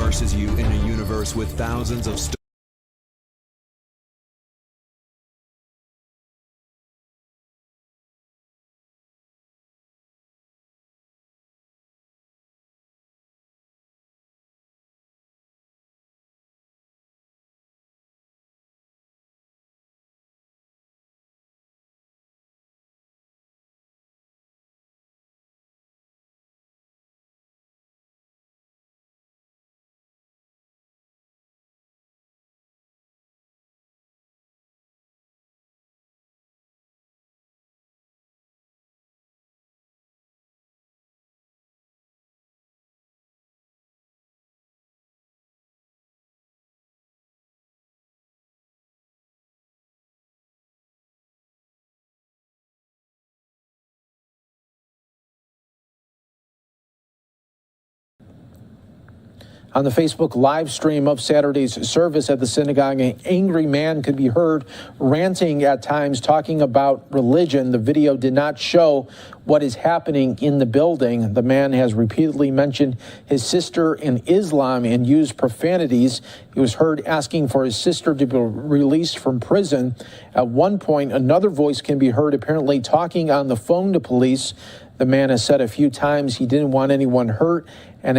immerses you in a universe with thousands of stories. On the Facebook live stream of Saturday's service at the synagogue, an angry man could be heard ranting at times, talking about religion. The video did not show what is happening in the building. The man has repeatedly mentioned his sister in Islam and used profanities. He was heard asking for his sister to be released from prison. At one point, another voice can be heard apparently talking on the phone to police. The man has said a few times he didn't want anyone hurt, and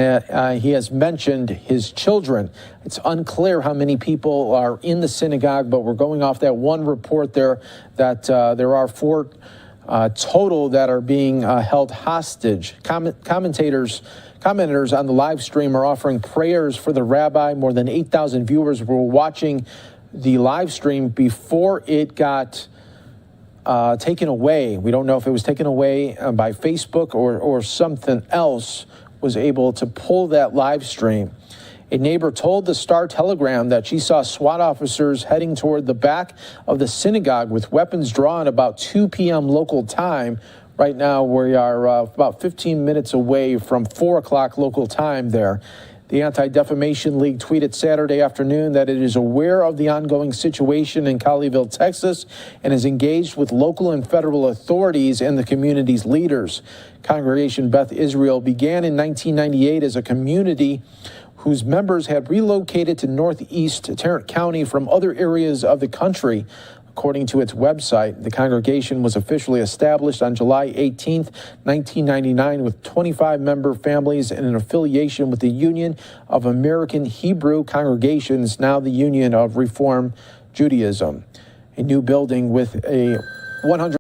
he has mentioned his children. It's unclear how many people are in the synagogue, but we're going off that one report there that there are 4 total that are being held hostage. Commenters on the live stream are offering prayers for the rabbi. More than 8,000 viewers were watching the live stream before it got taken away. We don't know if it was taken away by Facebook or something else was able to pull that live stream. A neighbor told the Star-Telegram that she saw SWAT officers heading toward the back of the synagogue with weapons drawn about 2 p.m. local time. Right now, we are about 15 minutes away from 4 o'clock local time there. The Anti-Defamation League tweeted Saturday afternoon that it is aware of the ongoing situation in Colleyville, Texas, and is engaged with local and federal authorities and the community's leaders. Congregation Beth Israel began in 1998 as a community whose members had relocated to northeast Tarrant County from other areas of the country. According to its website, the congregation was officially established on July 18, 1999, with 25 member families and an affiliation with the Union of American Hebrew Congregations, now the Union of Reform Judaism. A new building with a 100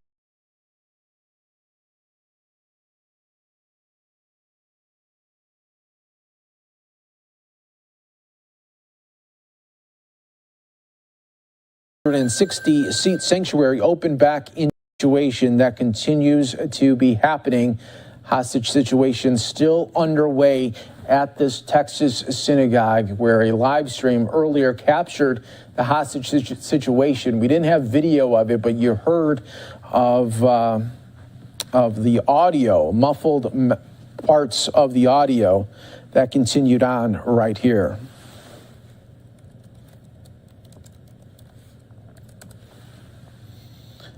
160-seat sanctuary opened back in situation that continues to be happening. Hostage situation still underway at this Texas synagogue, where a live stream earlier captured the hostage situation. We didn't have video of it, but you heard of the audio, muffled parts of the audio that continued on right here.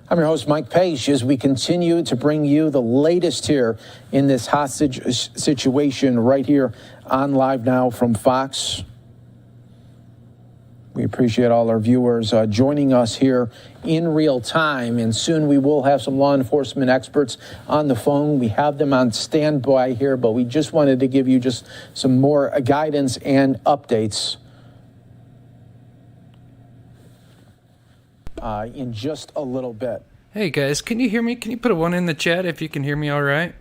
I'm your host, Mike Page, as we continue to bring you the latest here in this hostage situation right here on Live Now from Fox. We appreciate all our viewers joining us here in real time, and soon we will have some law enforcement experts on the phone. We have them on standby here, but we just wanted to give you just some more guidance and updates in just a little bit. Hey guys, can you hear me? Can you put a 1 in the chat if you can hear me all right?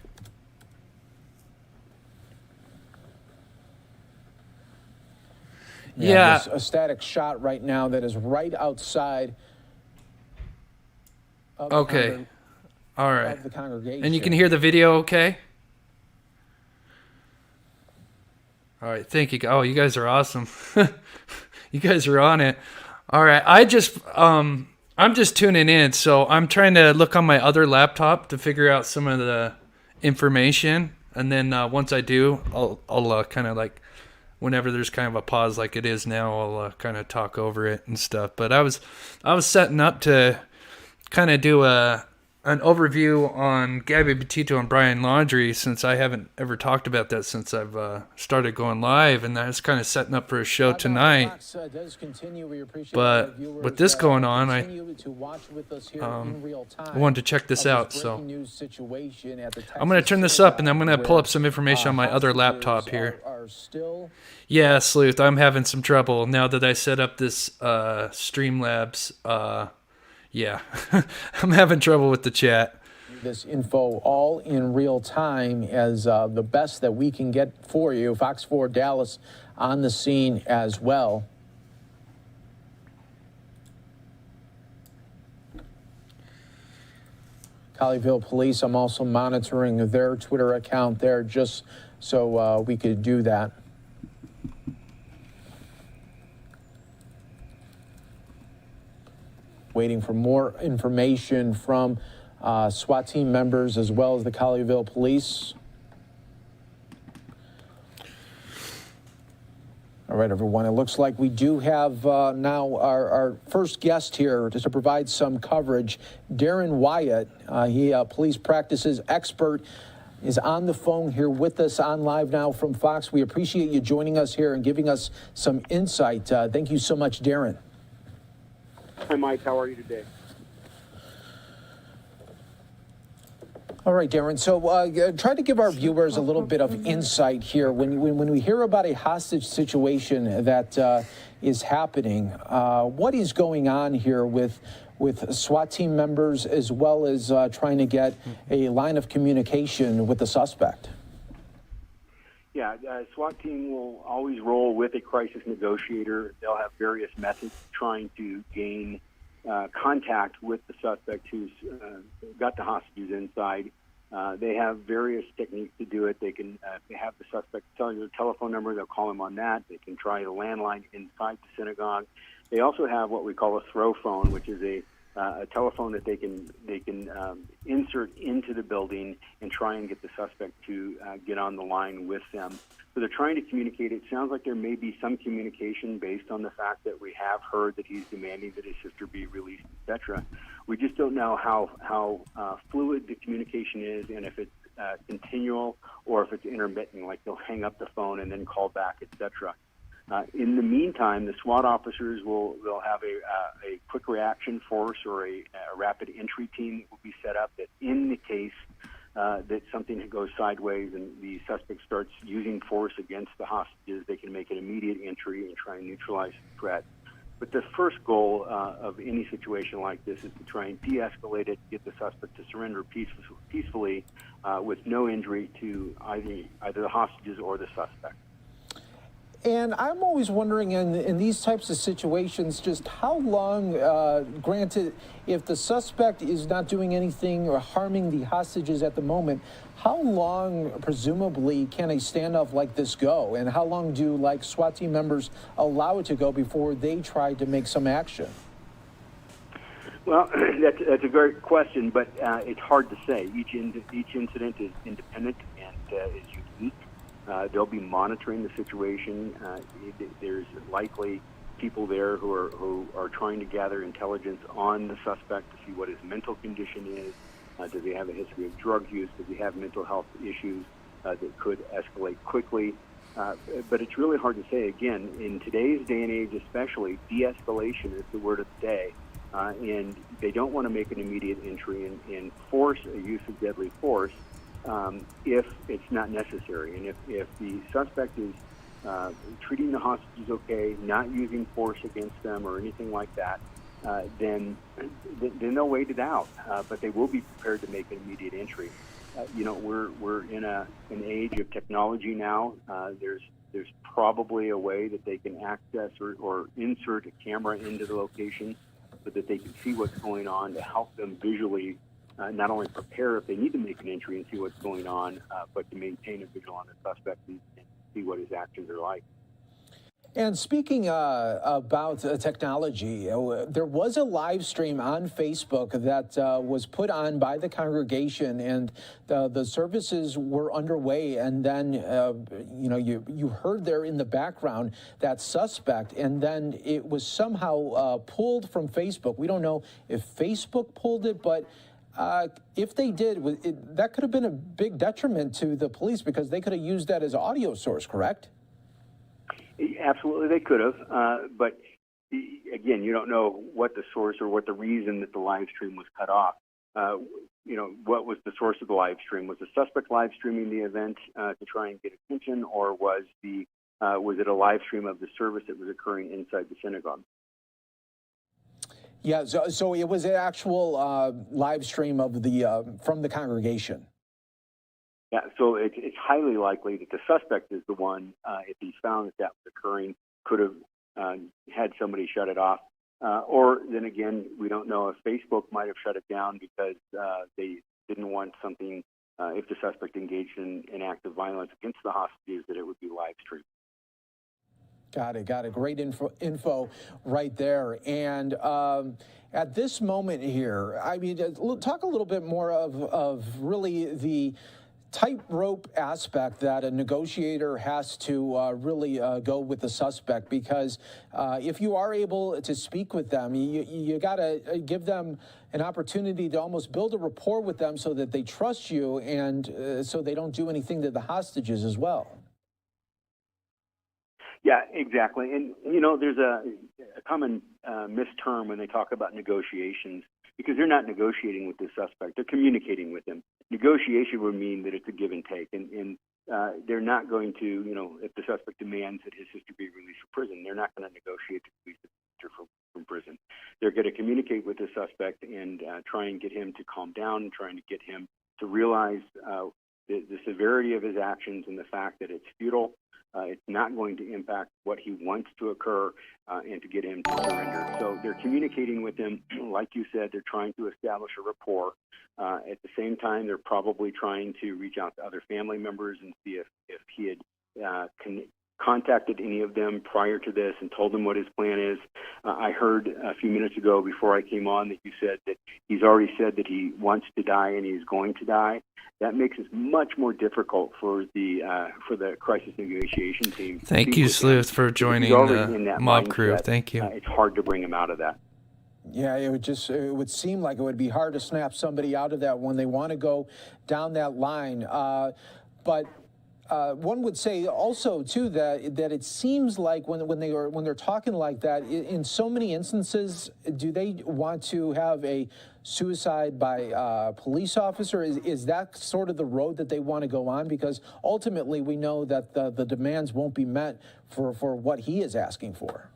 Yeah. There's a static shot right now that is right outside of okay. All right. Of the congregation. And you can hear the video okay? All right, thank you. Oh, you guys are awesome. You guys are on it. All right, I'm just tuning in, so I'm trying to look on my other laptop to figure out some of the information, and then once I do, I'll kind of like, whenever there's kind of a pause like it is now, I'll kind of talk over it and stuff. But I was setting up to kind of do a an overview on Gabby Petito and Brian Laundrie, since I haven't ever talked about that since I've started going live, and that's kind of setting up for a show tonight. Fox, does continue. We appreciate But our viewers, with this going on, continue to watch with us here in real time. I wanted to check this of out. breaking So news situation at the I'm going to Texas turn this up, and I'm going to synagogue pull up where, some information on my other laptop hostages here. are still Yeah, Sleuth, I'm having some trouble now that I set up this Streamlabs. Yeah, I'm having trouble with the chat. this info all in real time as the best that we can get for you. Fox 4 Dallas on the scene as well. Colleyville Police, I'm also monitoring their Twitter account there just so we could do that. Waiting for more information from SWAT team members as well as the Colleyville Police. All right, everyone, it looks like we do have now our first guest here to provide some coverage. Darren Wyatt, he police practices expert, is on the phone here with us on live now from Fox. We appreciate you joining us here and giving us some insight. Thank you so much, Darren. Hi, Mike. How are you today? All right, Darren. So try to give our viewers a little bit of insight here. When we hear about a hostage situation that is happening, what is going on here with SWAT team members as well as trying to get a line of communication with the suspect? Yeah, SWAT team will always roll with a crisis negotiator. They'll have various methods trying to gain contact with the suspect who's got the hostages inside. They have various techniques to do it. They can they have the suspect tell you the telephone number. They'll call him on that. They can try the landline inside the synagogue. They also have what we call a throw phone, which is a telephone that they can insert into the building and try and get the suspect to get on the line with them. So they're trying to communicate. It sounds like there may be some communication based on the fact that we have heard that he's demanding that his sister be released, etc. We just don't know how fluid the communication is and if it's continual or if it's intermittent, like they'll hang up the phone and then call back, etc. In the meantime, the SWAT officers will have a quick reaction force or a rapid entry team that will be set up that in the case that something goes sideways and the suspect starts using force against the hostages, they can make an immediate entry and try and neutralize the threat. But the first goal of any situation like this is to try and de-escalate it, get the suspect to surrender peacefully with no injury to either the hostages or the suspect. And I'm always wondering in these types of situations, just how long, granted, if the suspect is not doing anything or harming the hostages at the moment, how long, presumably, can a standoff like this go? And how long do, like, SWAT team members allow it to go before they try to make some action? Well, that's a great question, but it's hard to say. Each incident is independent and is unique. They'll be monitoring the situation. There's likely people there who are trying to gather intelligence on the suspect to see what his mental condition is. Does he have a history of drug use? Does he have mental health issues that could escalate quickly? But it's really hard to say. Again, in today's day and age especially, de-escalation is the word of the day. And they don't want to make an immediate entry and force a use of deadly force if it's not necessary. And if the suspect is treating the hostages okay, not using force against them or anything like that, then they'll wait it out. But they will be prepared to make an immediate entry. We're in an age of technology now. There's probably a way that they can access or insert a camera into the location so that they can see what's going on to help them visually not only prepare if they need to make an entry and see what's going on, but to maintain a visual on the suspect and see what his actions are like. And speaking about technology, there was a live stream on Facebook that was put on by the congregation, and the services were underway. And then, you heard there in the background that suspect, and then it was somehow pulled from Facebook. We don't know if Facebook pulled it, but If they did, that could have been a big detriment to the police because they could have used that as audio source, correct? Absolutely, they could have. But again, you don't know what the source or what the reason that the live stream was cut off. What was the source of the live stream? Was the suspect live streaming the event to try and get attention, or was it a live stream of the service that was occurring inside the synagogue? Yeah, so it was an actual live stream of from the congregation. Yeah, so it's highly likely that the suspect is the one, if he's found that was occurring, could have had somebody shut it off. Or then again, we don't know if Facebook might have shut it down because they didn't want something, if the suspect engaged in an act of violence against the hostages, that it would be live streamed. Got it. Great info right there. And at this moment here, I mean, talk a little bit more of really the tightrope aspect that a negotiator has to really go with the suspect, because if you are able to speak with them, you got to give them an opportunity to almost build a rapport with them so that they trust you and so they don't do anything to the hostages as well. Yeah, exactly. And, there's a common misterm when they talk about negotiations, because they're not negotiating with the suspect. They're communicating with him. Negotiation would mean that it's a give and take. And they're not going to, if the suspect demands that his sister be released from prison, they're not going to negotiate to release the sister from prison. They're going to communicate with the suspect and try and get him to calm down, trying to get him to realize the severity of his actions and the fact that it's futile. It's not going to impact what he wants to occur, and to get him to surrender. So they're communicating with him. Like you said, they're trying to establish a rapport. At the same time, they're probably trying to reach out to other family members and see if he had contacted any of them prior to this and told them what his plan is. I heard a few minutes ago before I came on that you said that he's already said that he wants to die and he's going to die. That makes it much more difficult for the crisis negotiation team. Thank you, Sleuth, for joining the mob crew. Thank you. It's hard to bring him out of that. Yeah, it would seem like it would be hard to snap somebody out of that when they want to go down that line. But one would say also too that it seems like when they're talking like that, in so many instances, do they want to have a suicide by police officer? Is that sort of the road that they want to go on? Because ultimately, we know that the demands won't be met for what he is asking for.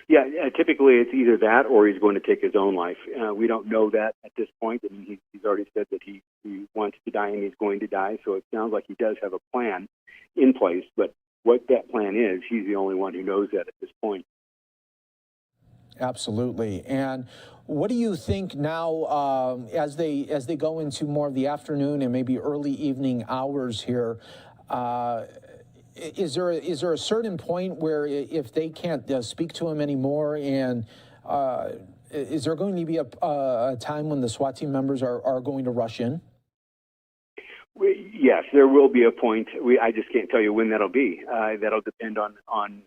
Yeah, typically it's either that or he's going to take his own life. We don't know that at this point. I mean, he's already said that he wants to die and he's going to die, so it sounds like he does have a plan in place, but what that plan is, he's the only one who knows that at this point. Absolutely. And what do you think now as they go into more of the afternoon and maybe early evening hours here? Is there a certain point where if they can't speak to him anymore, and is there going to be a time when the SWAT team members are going to rush in? Yes, there will be a point. I just can't tell you when that'll be. That'll depend on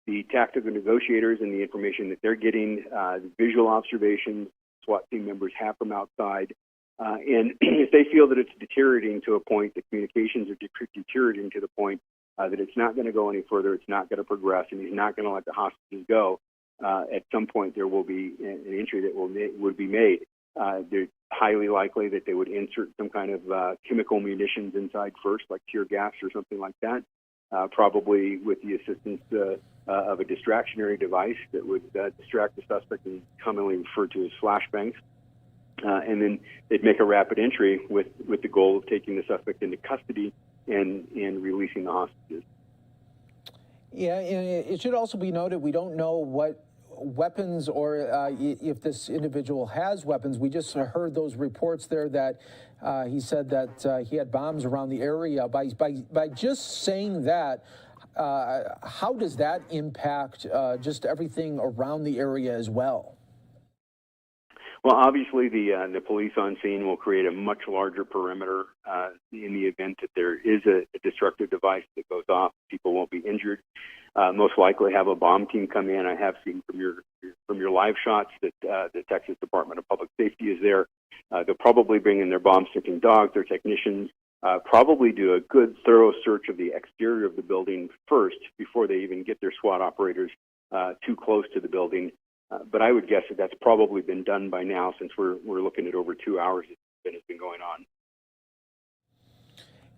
the tactical negotiators and the information that they're getting, the visual observations SWAT team members have from outside. And if they feel that it's deteriorating to a point, the communications are deteriorating to the point that it's not going to go any further, it's not going to progress, and he's not going to let the hostages go, at some point there will be an entry that would be made. They're highly likely that they would insert some kind of chemical munitions inside first, like tear gas or something like that, probably with the assistance of a distractionary device that would distract the suspect, and commonly referred to as flashbangs. And then they'd make a rapid entry with the goal of taking the suspect into custody and releasing the hostages. Yeah, and it should also be noted, we don't know what weapons or if this individual has weapons. We just heard those reports there that he said that he had bombs around the area. By just saying that, how does that impact just everything around the area as well? Well, obviously, the police on scene will create a much larger perimeter in the event that there is a destructive device that goes off. People won't be injured. Most likely have a bomb team come in. I have seen from your from your live shots that the Texas Department of Public Safety is there. They'll probably bring in their bomb-sniffing dogs, their technicians, probably do a good, thorough search of the exterior of the building first before they even get their SWAT operators too close to the building. But I would guess that that's probably been done by now, since we're looking at over 2 hours that has been going on.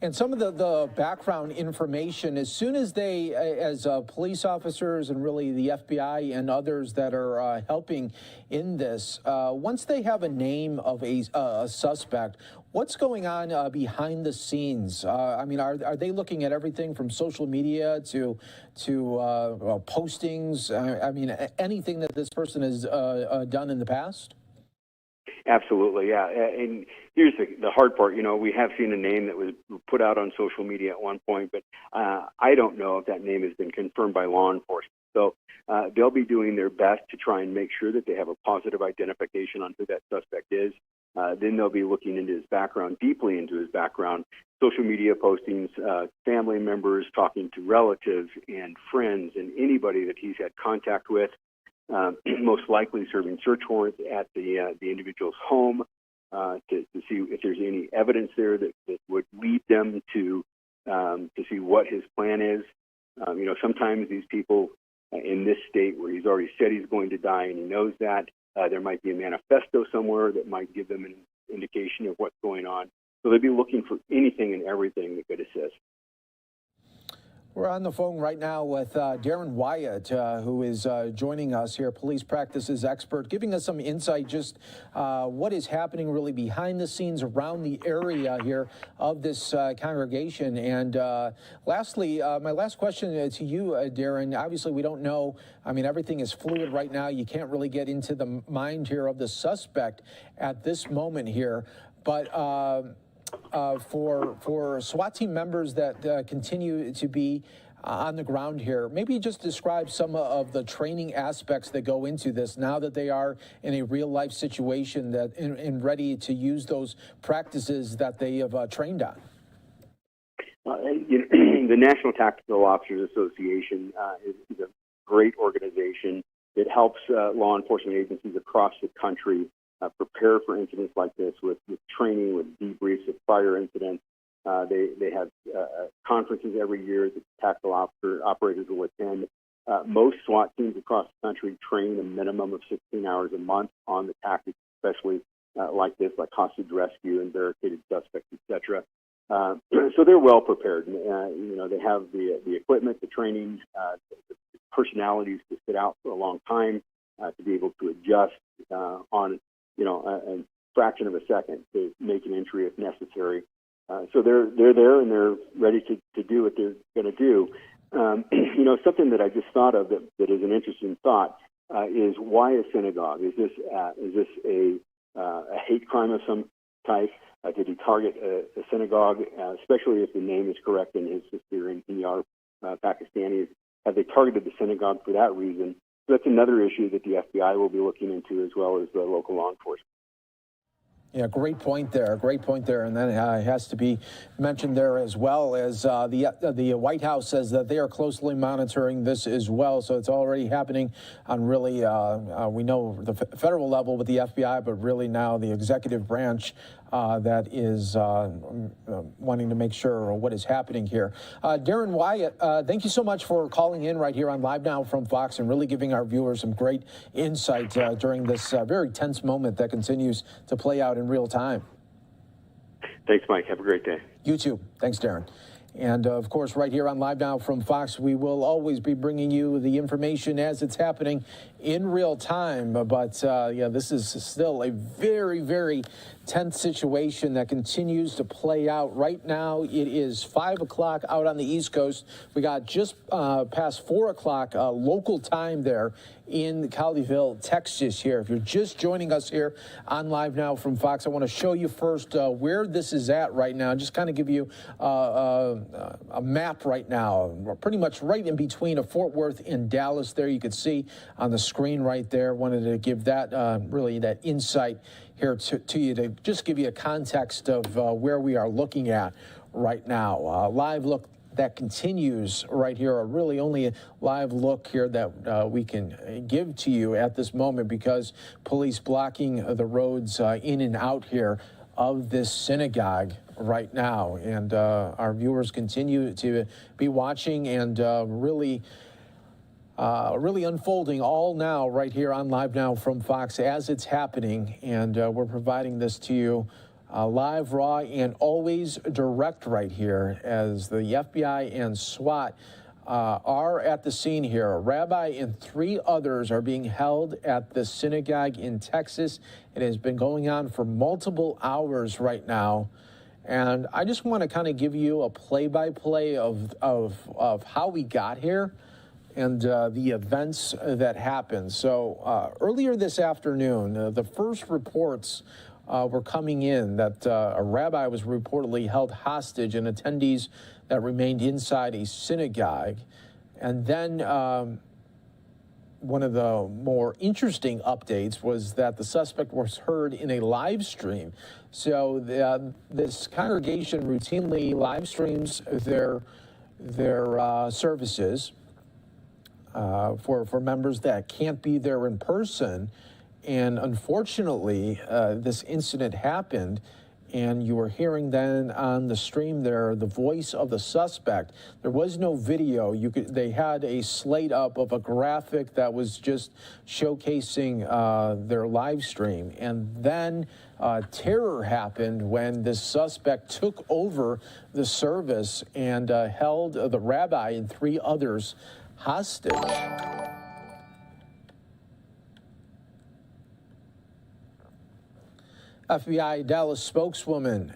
And some of the background information, as soon as they, as police officers and really the FBI and others that are helping in this, once they have a name of a suspect, what's going on behind the scenes? I mean, are they looking at everything from social media to postings? I mean, anything that this person has done in the past? Absolutely, yeah. And here's the hard part. You know, we have seen a name that was put out on social media at one point, but I don't know if that name has been confirmed by law enforcement. So they'll be doing their best to try and make sure that they have a positive identification on who that suspect is. Then they'll be looking into his background, deeply into his background, social media postings, family members, talking to relatives and friends and anybody that he's had contact with. Most likely serving search warrants at the individual's home to see if there's any evidence there that would lead them to see what his plan is. You know, sometimes these people in this state where he's already said he's going to die and he knows that, there might be a manifesto somewhere that might give them an indication of what's going on. So they'd be looking for anything and everything that could assist. We're on the phone right now with Darren Wyatt, who is joining us here, police practices expert, giving us some insight just what is happening really behind the scenes around the area here of this congregation. And lastly, my last question to you, Darren, obviously we don't know, I mean, everything is fluid right now. You can't really get into the mind here of the suspect at this moment here, but for SWAT team members that continue to be on the ground here, maybe just describe some of the training aspects that go into this now that they are in a real life situation that and ready to use those practices that they have trained on. The National Tactical Officers Association is a great organization. It helps law enforcement agencies across the country prepare for incidents like this with training, with debriefs of prior incidents. They have conferences every year that tactical operators will attend. Most SWAT teams across the country train a minimum of 16 hours a month on the tactics, especially like this, like hostage rescue and barricaded suspects, etc. So they're well prepared. You know, they have the equipment, the training, the personalities to sit out for a long time, to be able to adjust on a fraction of a second to make an entry if necessary. So they're there and they're ready to do what they're going to do. You know, something that I just thought of that is an interesting thought is why a synagogue? Is this a hate crime of some type? Did he target a synagogue, especially if the name is correct and his sister and he are Pakistanis? Have they targeted the synagogue for that reason? So that's another issue that the FBI will be looking into, as well as the local law enforcement. Yeah, great point there. Great point there. And then it has to be mentioned there as well as the White House says that they are closely monitoring this as well. So it's already happening on really, we know the federal level with the FBI, but really now the executive branch that is wanting to make sure what is happening here. Darren Wyatt, thank you so much for calling in right here on Live Now from Fox and really giving our viewers some great insight during this very tense moment that continues to play out in real time. Thanks, Mike. Have a great day. You too. Thanks, Darren. And, of course, right here on Live Now from Fox, we will always be bringing you the information as it's happening in real time. But, yeah, this is still a very, very tense situation that continues to play out. Right now, it is 5 o'clock out on the East Coast. We got just past 4 o'clock local time there in Colleyville, Texas here. If you're just joining us here on Live Now from Fox, I want to show you first where this is at right now. Just kind of give you a map right now. We're pretty much right in between of Fort Worth and Dallas there. You can see on the screen right there. Wanted to give that really that insight here to you to just give you a context of where we are looking at right now. Live look that continues right here. Really only a live look here that we can give to you at this moment, because police blocking the roads in and out here of this synagogue right now. And our viewers continue to be watching and really unfolding all now right here on Live Now from Fox as it's happening. And we're providing this to you live, raw, and always direct right here as the FBI and SWAT are at the scene here. A rabbi and 3 others are being held at the synagogue in Texas. It has been going on for multiple hours right now. And I just want to kind of give you a play-by-play of how we got here and the events that happened. So earlier this afternoon, the first reports were coming in that a rabbi was reportedly held hostage and attendees that remained inside a synagogue. And then one of the more interesting updates was that the suspect was heard in a live stream. So this congregation routinely live streams their services for members that can't be there in person. And unfortunately, this incident happened, and you were hearing then on the stream there the voice of the suspect. There was no video. They had a slate up of a graphic that was just showcasing their live stream. And then terror happened when this suspect took over the service and held the rabbi and 3 others hostage. FBI Dallas spokeswoman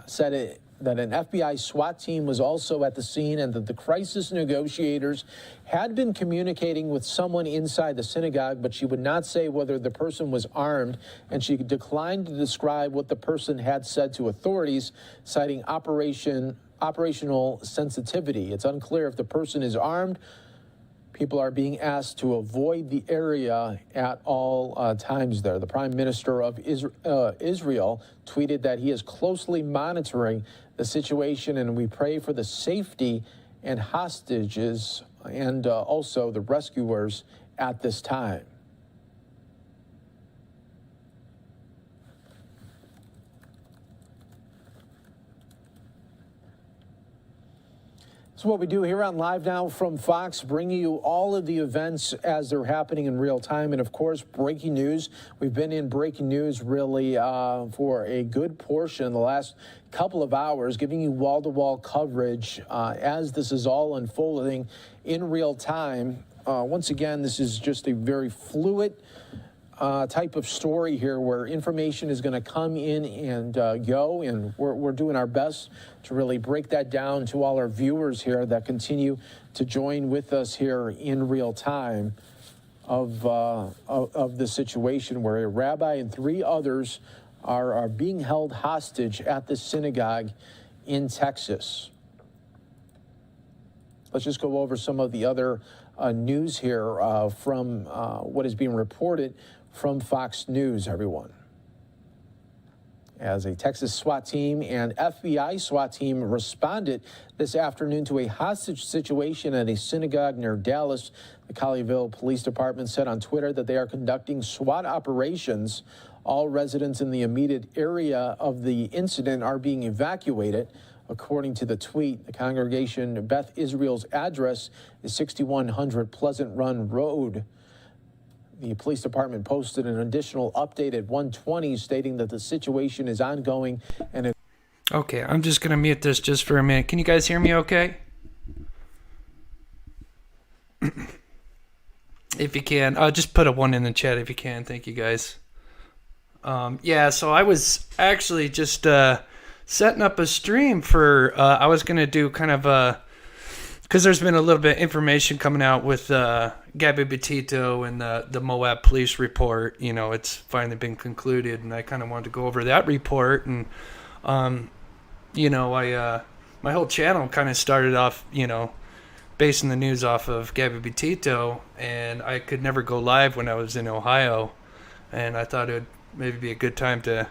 said that an FBI SWAT team was also at the scene and that the crisis negotiators had been communicating with someone inside the synagogue, but she would not say whether the person was armed, and she declined to describe what the person had said to authorities, citing operational sensitivity. It's unclear if the person is armed. People are being asked to avoid the area at all times there. The Prime Minister of Israel tweeted that he is closely monitoring the situation, and we pray for the safety and hostages and also the rescuers at this time. That's what we do here on Live Now from Fox, bringing you all of the events as they're happening in real time. And, of course, breaking news. We've been in breaking news really for a good portion the last couple of hours, giving you wall-to-wall coverage as this is all unfolding in real time. Once again, this is just a very fluid type of story here where information is going to come in and go, and we're doing our best to really break that down to all our viewers here that continue to join with us here in real time of the situation where a rabbi and 3 others are being held hostage at the synagogue in Texas. Let's just go over some of the other news here from what is being reported from Fox News, everyone. As a Texas SWAT team and FBI SWAT team responded this afternoon to a hostage situation at a synagogue near Dallas, the Colleyville Police Department said on Twitter that they are conducting SWAT operations. All residents in the immediate area of the incident are being evacuated. According to the tweet, the Congregation Beth Israel's address is 6100 Pleasant Run Road. The police department posted an additional update at 1:20 stating that the situation is ongoing and Okay, I'm just going to mute this just for a minute. Can you guys hear me okay? If you can, just put a 1 in the chat if you can. Thank you, guys. Yeah, so I was actually just setting up a stream for, I was going to do kind of a, because there's been a little bit of information coming out with Gabby Petito and the Moab police report. You know, it's finally been concluded, and I kind of wanted to go over that report. And, you know, my whole channel kind of started off, you know, basing the news off of Gabby Petito, and I could never go live when I was in Ohio. And I thought it would maybe be a good time to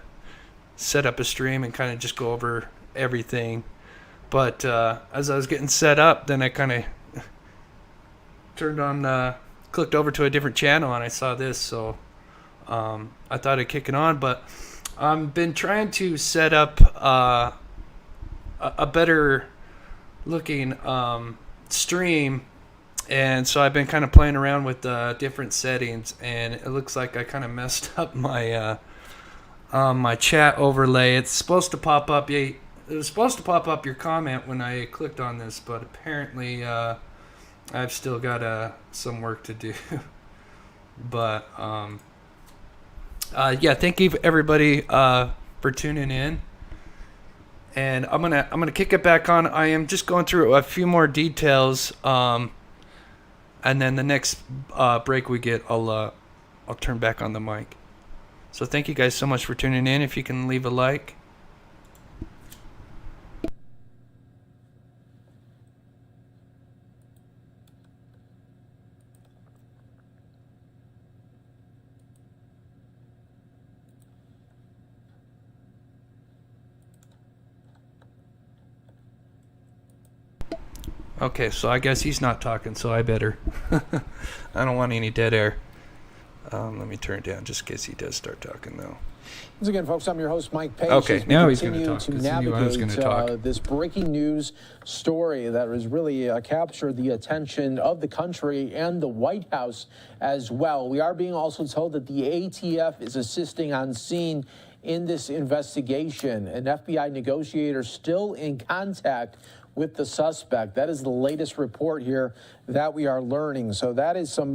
set up a stream and kind of just go over everything. But as I was getting set up, then I kind of clicked over to a different channel, and I saw this, so I thought I'd kick it on. But I've been trying to set up a better looking stream, and so I've been kind of playing around with different settings, and it looks like I kind of messed up my my chat overlay. It's supposed to pop up. It was supposed to pop up your comment when I clicked on this, but apparently I've still got some work to do. But yeah, thank you everybody for tuning in. And I'm gonna kick it back on. I am just going through a few more details, and then the next break we get, I'll turn back on the mic. So thank you guys so much for tuning in. If you can leave a like. Okay, so I guess he's not talking, so I better. I don't want any dead air. Let me turn it down just in case he does start talking, though. Once again, folks, I'm your host, Mike Pace. Okay, now he's going to talk. To navigate this breaking news story that has really captured the attention of the country and the White House as well. We are being also told that the ATF is assisting on scene in this investigation. An FBI negotiator still in contact with the suspect. That is the latest report here that we are learning. So that is some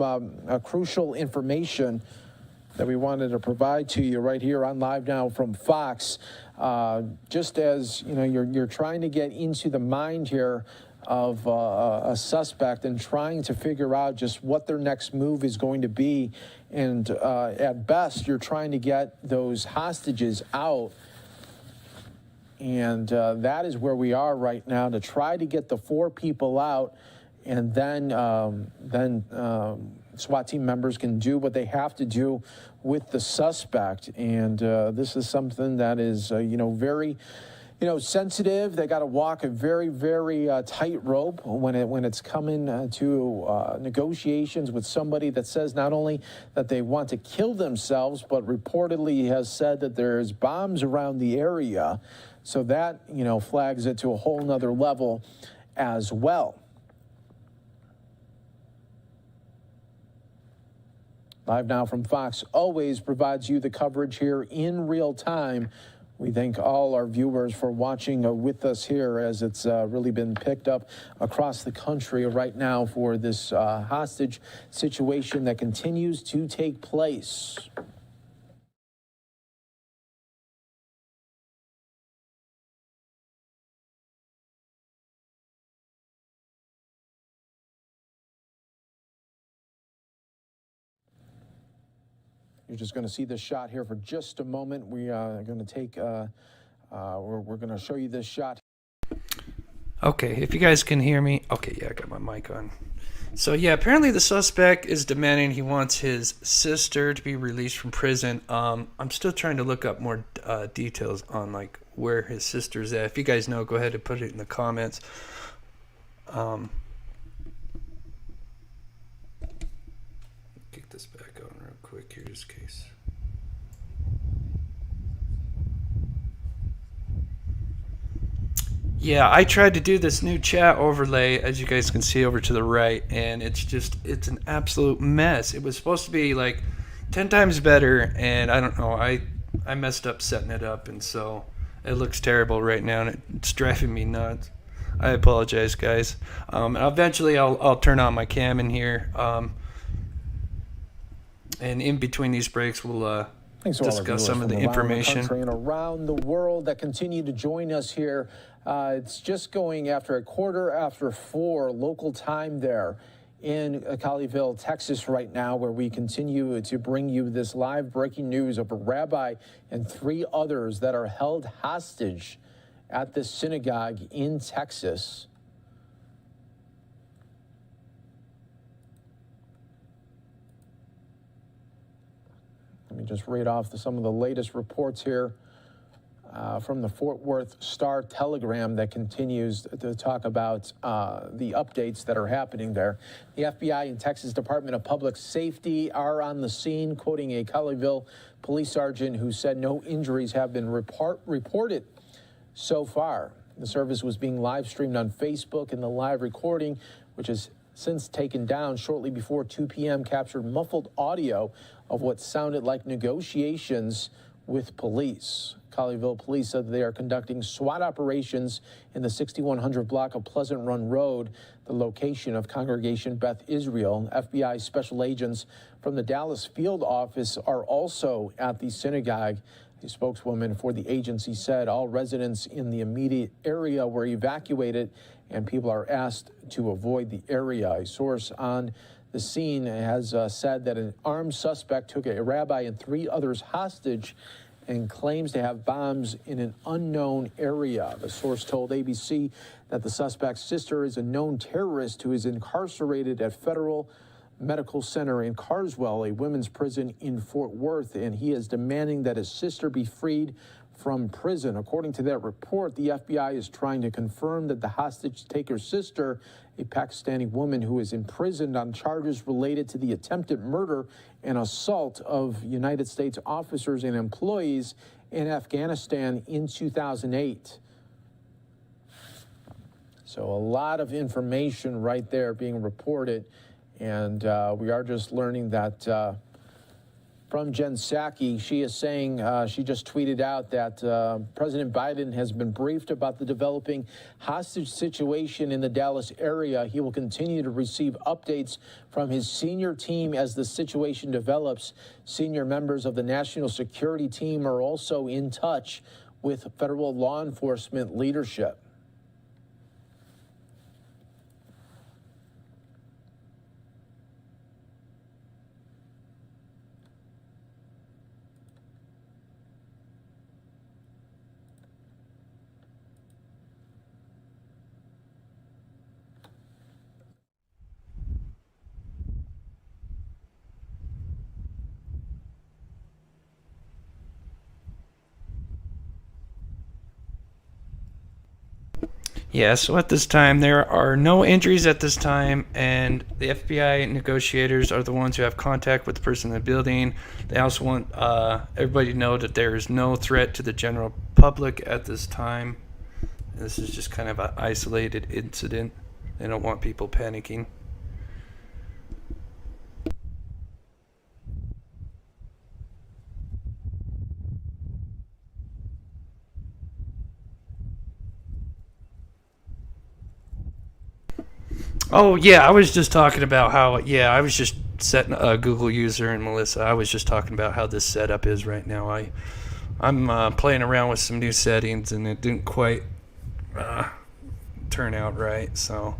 crucial information that we wanted to provide to you right here on Live Now from Fox. Just as you know, you're trying to get into the mind here of a suspect and trying to figure out just what their next move is going to be. And at best, you're trying to get those hostages out. And that is where we are right now, to try to get the 4 people out, and then SWAT team members can do what they have to do with the suspect. And this is something that is, very, sensitive. They got to walk a very, very tight rope when it's coming to negotiations with somebody that says not only that they want to kill themselves, but reportedly has said that there's bombs around the area. So that, flags it to a whole nother level as well. Live Now from Fox always provides you the coverage here in real time. We thank all our viewers for watching with us here, as it's really been picked up across the country right now for this hostage situation that continues to take place. You're just going to see this shot here for just a moment. We are going to take, we're going to show you this shot. Okay, if you guys can hear me. Okay, yeah, I got my mic on. So yeah, apparently the suspect is demanding he wants his sister to be released from prison. I'm still trying to look up more details on like where his sister's at. If you guys know, go ahead and put it in the comments. Kick this back on real quick here, just in case. Yeah, I tried to do this new chat overlay, as you guys can see over to the right, and it's an absolute mess. It was supposed to be like 10 times better, and I don't know, I messed up setting it up, and so it looks terrible right now, and it's driving me nuts. I apologize, guys. Eventually I'll turn on my cam in here, and in between these breaks we'll discuss some of the information. Around the country and around the world that continue to join us here. It's just going after 4:15 local time there in Colleyville, Texas right now, where we continue to bring you this live breaking news of a rabbi and 3 others that are held hostage at this synagogue in Texas. Let me just read off some of the latest reports here from the Fort Worth Star Telegram that continues to talk about the updates that are happening there. The FBI and Texas Department of Public Safety are on the scene, quoting a Colleyville Police Sergeant who said no injuries have been reported so far. The service was being live streamed on Facebook, and the live recording, which is since taken down shortly before 2 p.m., captured muffled audio of what sounded like negotiations with police. Colleyville Police said they are conducting SWAT operations in the 6100 block of Pleasant Run Road, the location of Congregation Beth Israel. FBI special agents from the Dallas field office are also at the synagogue. A spokeswoman for the agency said all residents in the immediate area were evacuated and people are asked to avoid the area. A source on the scene has said that an armed suspect took a rabbi and 3 others hostage and claims to have bombs in an unknown area. The source told ABC that the suspect's sister is a known terrorist who is incarcerated at Federal Medical Center in Carswell, a women's prison in Fort Worth, and he is demanding that his sister be freed from prison. According to that report, the FBI is trying to confirm that the hostage taker's sister, a Pakistani woman who is imprisoned on charges related to the attempted murder and assault of United States officers and employees in Afghanistan in 2008. So a lot of information right there being reported, and we are just learning that from Jen Psaki. She is saying, she just tweeted out that President Biden has been briefed about the developing hostage situation in the Dallas area. He will continue to receive updates from his senior team as the situation develops. Senior members of the national security team are also in touch with federal law enforcement leadership. Yeah, so at this time, there are no injuries at this time, and the FBI negotiators are the ones who have contact with the person in the building. They also want everybody to know that there is no threat to the general public at this time. This is just kind of an isolated incident. They don't want people panicking. Oh, yeah, I was just talking about how, I was just setting a Google user, and Melissa, I was just talking about how this setup is right now. I'm playing around with some new settings, and it didn't quite turn out right, so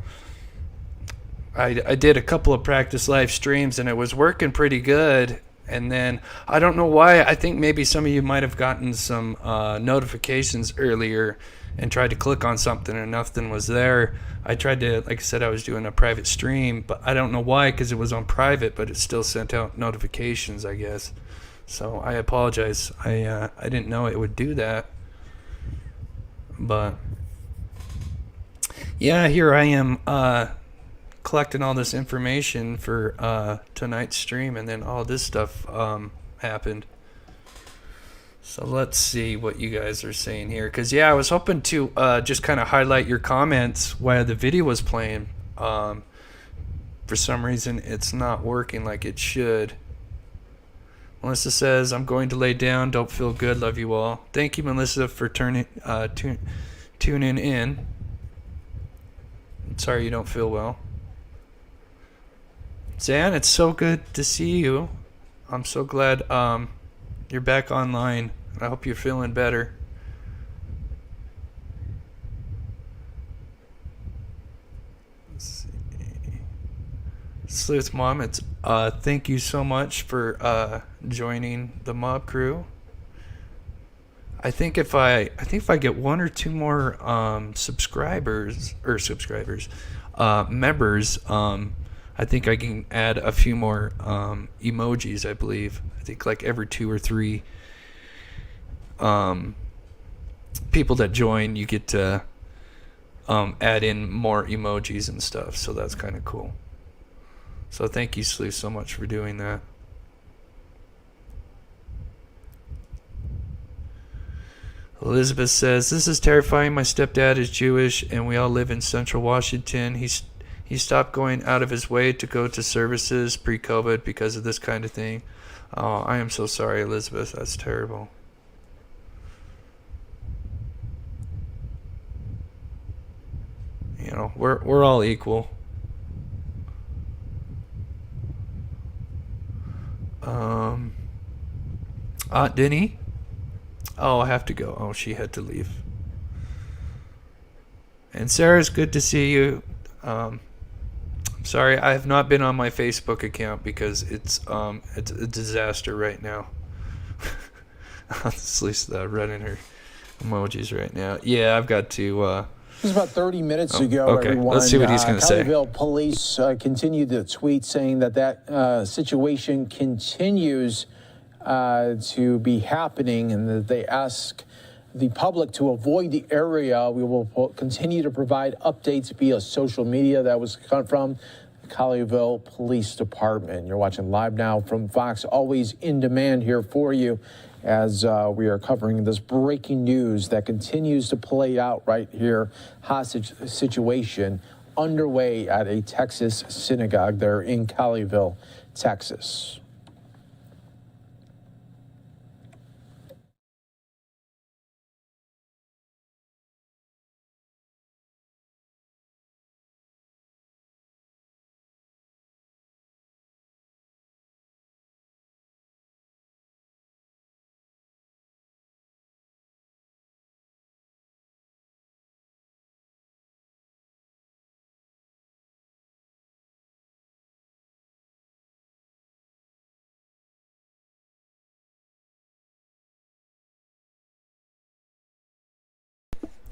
I did a couple of practice live streams, and it was working pretty good, and then I don't know why. I think maybe some of you might have gotten some notifications earlier and tried to click on something and nothing was there. I tried to, like I said, I was doing a private stream, but I don't know why, because it was on private, but it still sent out notifications, I guess. So I apologize. I didn't know it would do that. But yeah, here I am collecting all this information for tonight's stream, and then all this stuff happened. So let's see what you guys are saying here. Because, I was hoping to just kind of highlight your comments while the video was playing. For some reason, it's not working like it should. Melissa says, I'm going to lay down. Don't feel good. Love you all. Thank you, Melissa, for tuning in. Sorry you don't feel well. Zan, it's so good to see you. I'm so glad you're back online. I hope you're feeling better. Let's see. Sleuth Mom, it's thank you so much for joining the mob crew. I think if I get 1 or 2 more members, I think I can add a few more emojis, I believe. I think like every 2 or 3 people that join, you get to add in more emojis and stuff. So that's kind of cool. So thank you, Sleuth, so much for doing that. Elizabeth says, this is terrifying. My stepdad is Jewish, and we all live in Central Washington. He stopped going out of his way to go to services pre-COVID because of this kind of thing. Oh, I am so sorry, Elizabeth. That's terrible. You know, we're all equal. Aunt Denny? Oh, I have to go. Oh, she had to leave. And Sarah's good to see you. Sorry, I have not been on my Facebook account because it's a disaster right now. At least running her emojis right now. Yeah, I've got to. This was about 30 minutes ago, okay. everyone. Let's see what he's going to say. Colleyville Police continued to tweet saying that situation continues to be happening and that they ask the public to avoid the area. We will continue to provide updates via social media. That was from the Colleyville Police Department. You're watching live now from Fox, always in demand here for you as we are covering this breaking news that continues to play out right here. Hostage situation underway at a Texas synagogue there in Colleyville, Texas.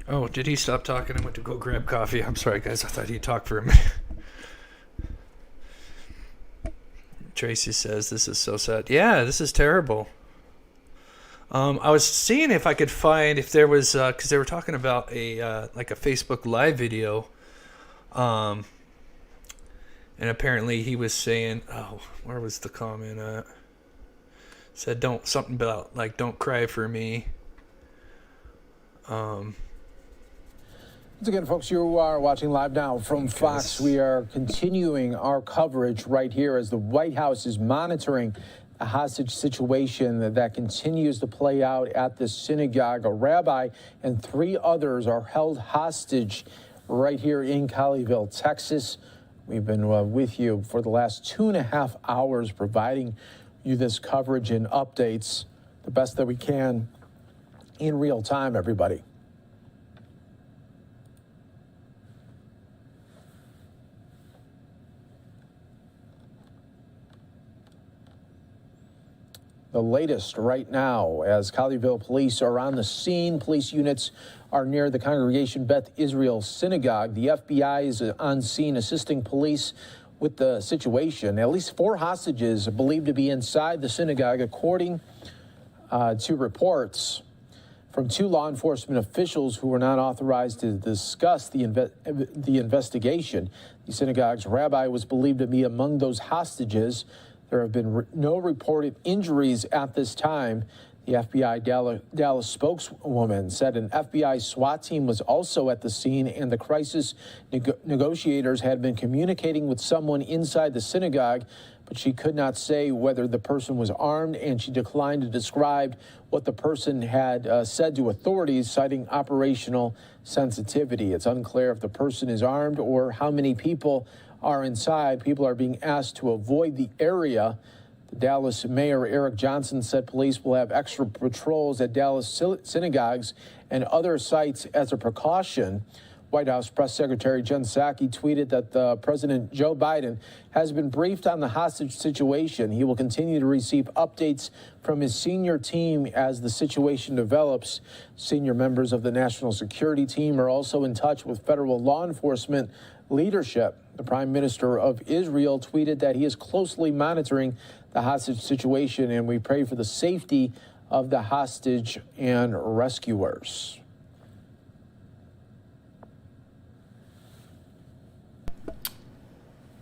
Oh, did he stop talking and went to go grab coffee? I'm sorry, guys. I thought he talked for a minute. Tracy says, this is so sad. Yeah, this is terrible. I was seeing if I could find if there was, because they were talking about like a Facebook Live video. And apparently he was saying, oh, where was the comment at? Said, something about, like, don't cry for me. Once again, folks, you are watching live now from Fox. We are continuing our coverage right here as the White House is monitoring a hostage situation that continues to play out at the synagogue. A rabbi and 3 others are held hostage right here in Colleyville, Texas. We've been with you for the last 2.5 hours, providing you this coverage and updates the best that we can in real time, everybody. The latest right now, as Colleyville police are on the scene, police units are near the Congregation Beth Israel synagogue. The FBI is on scene assisting police with the situation. At least 4 hostages are believed to be inside the synagogue, according to reports from 2 law enforcement officials who were not authorized to discuss the investigation. The synagogue's rabbi was believed to be among those hostages. There have been no reported injuries at this time. The FBI Dallas spokeswoman said an FBI SWAT team was also at the scene, and the crisis negotiators had been communicating with someone inside the synagogue, but she could not say whether the person was armed, and she declined to describe what the person had said to authorities, citing operational sensitivity. It's unclear if the person is armed or how many people are inside. People are being asked to avoid the area. The Dallas Mayor Eric Johnson said police will have extra patrols at Dallas synagogues and other sites as a precaution. White House Press Secretary Jen Psaki tweeted that President Joe Biden has been briefed on the hostage situation. He will continue to receive updates from his senior team as the situation develops. Senior members of the national security team are also in touch with federal law enforcement leadership. The Prime Minister of Israel tweeted that he is closely monitoring the hostage situation, and we pray for the safety of the hostage and rescuers.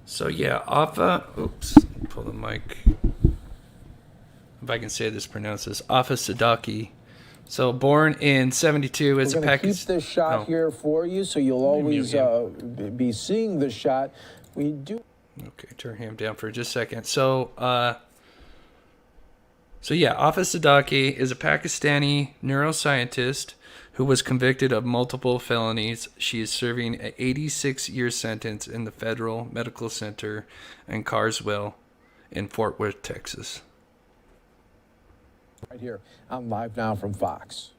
So yeah, oops, pull the mic. If I can say this, pronounce this. Afa Sadaki. So born in 72 as a We're going to keep this shot here for you, so you'll always be seeing the shot. We do. Okay, turn him down for just a second. So Afa Sadaki is a Pakistani neuroscientist who was convicted of multiple felonies. She is serving an 86-year sentence in the Federal Medical Center in Carswell in Fort Worth, Texas. Right here. I'm live now from Fox.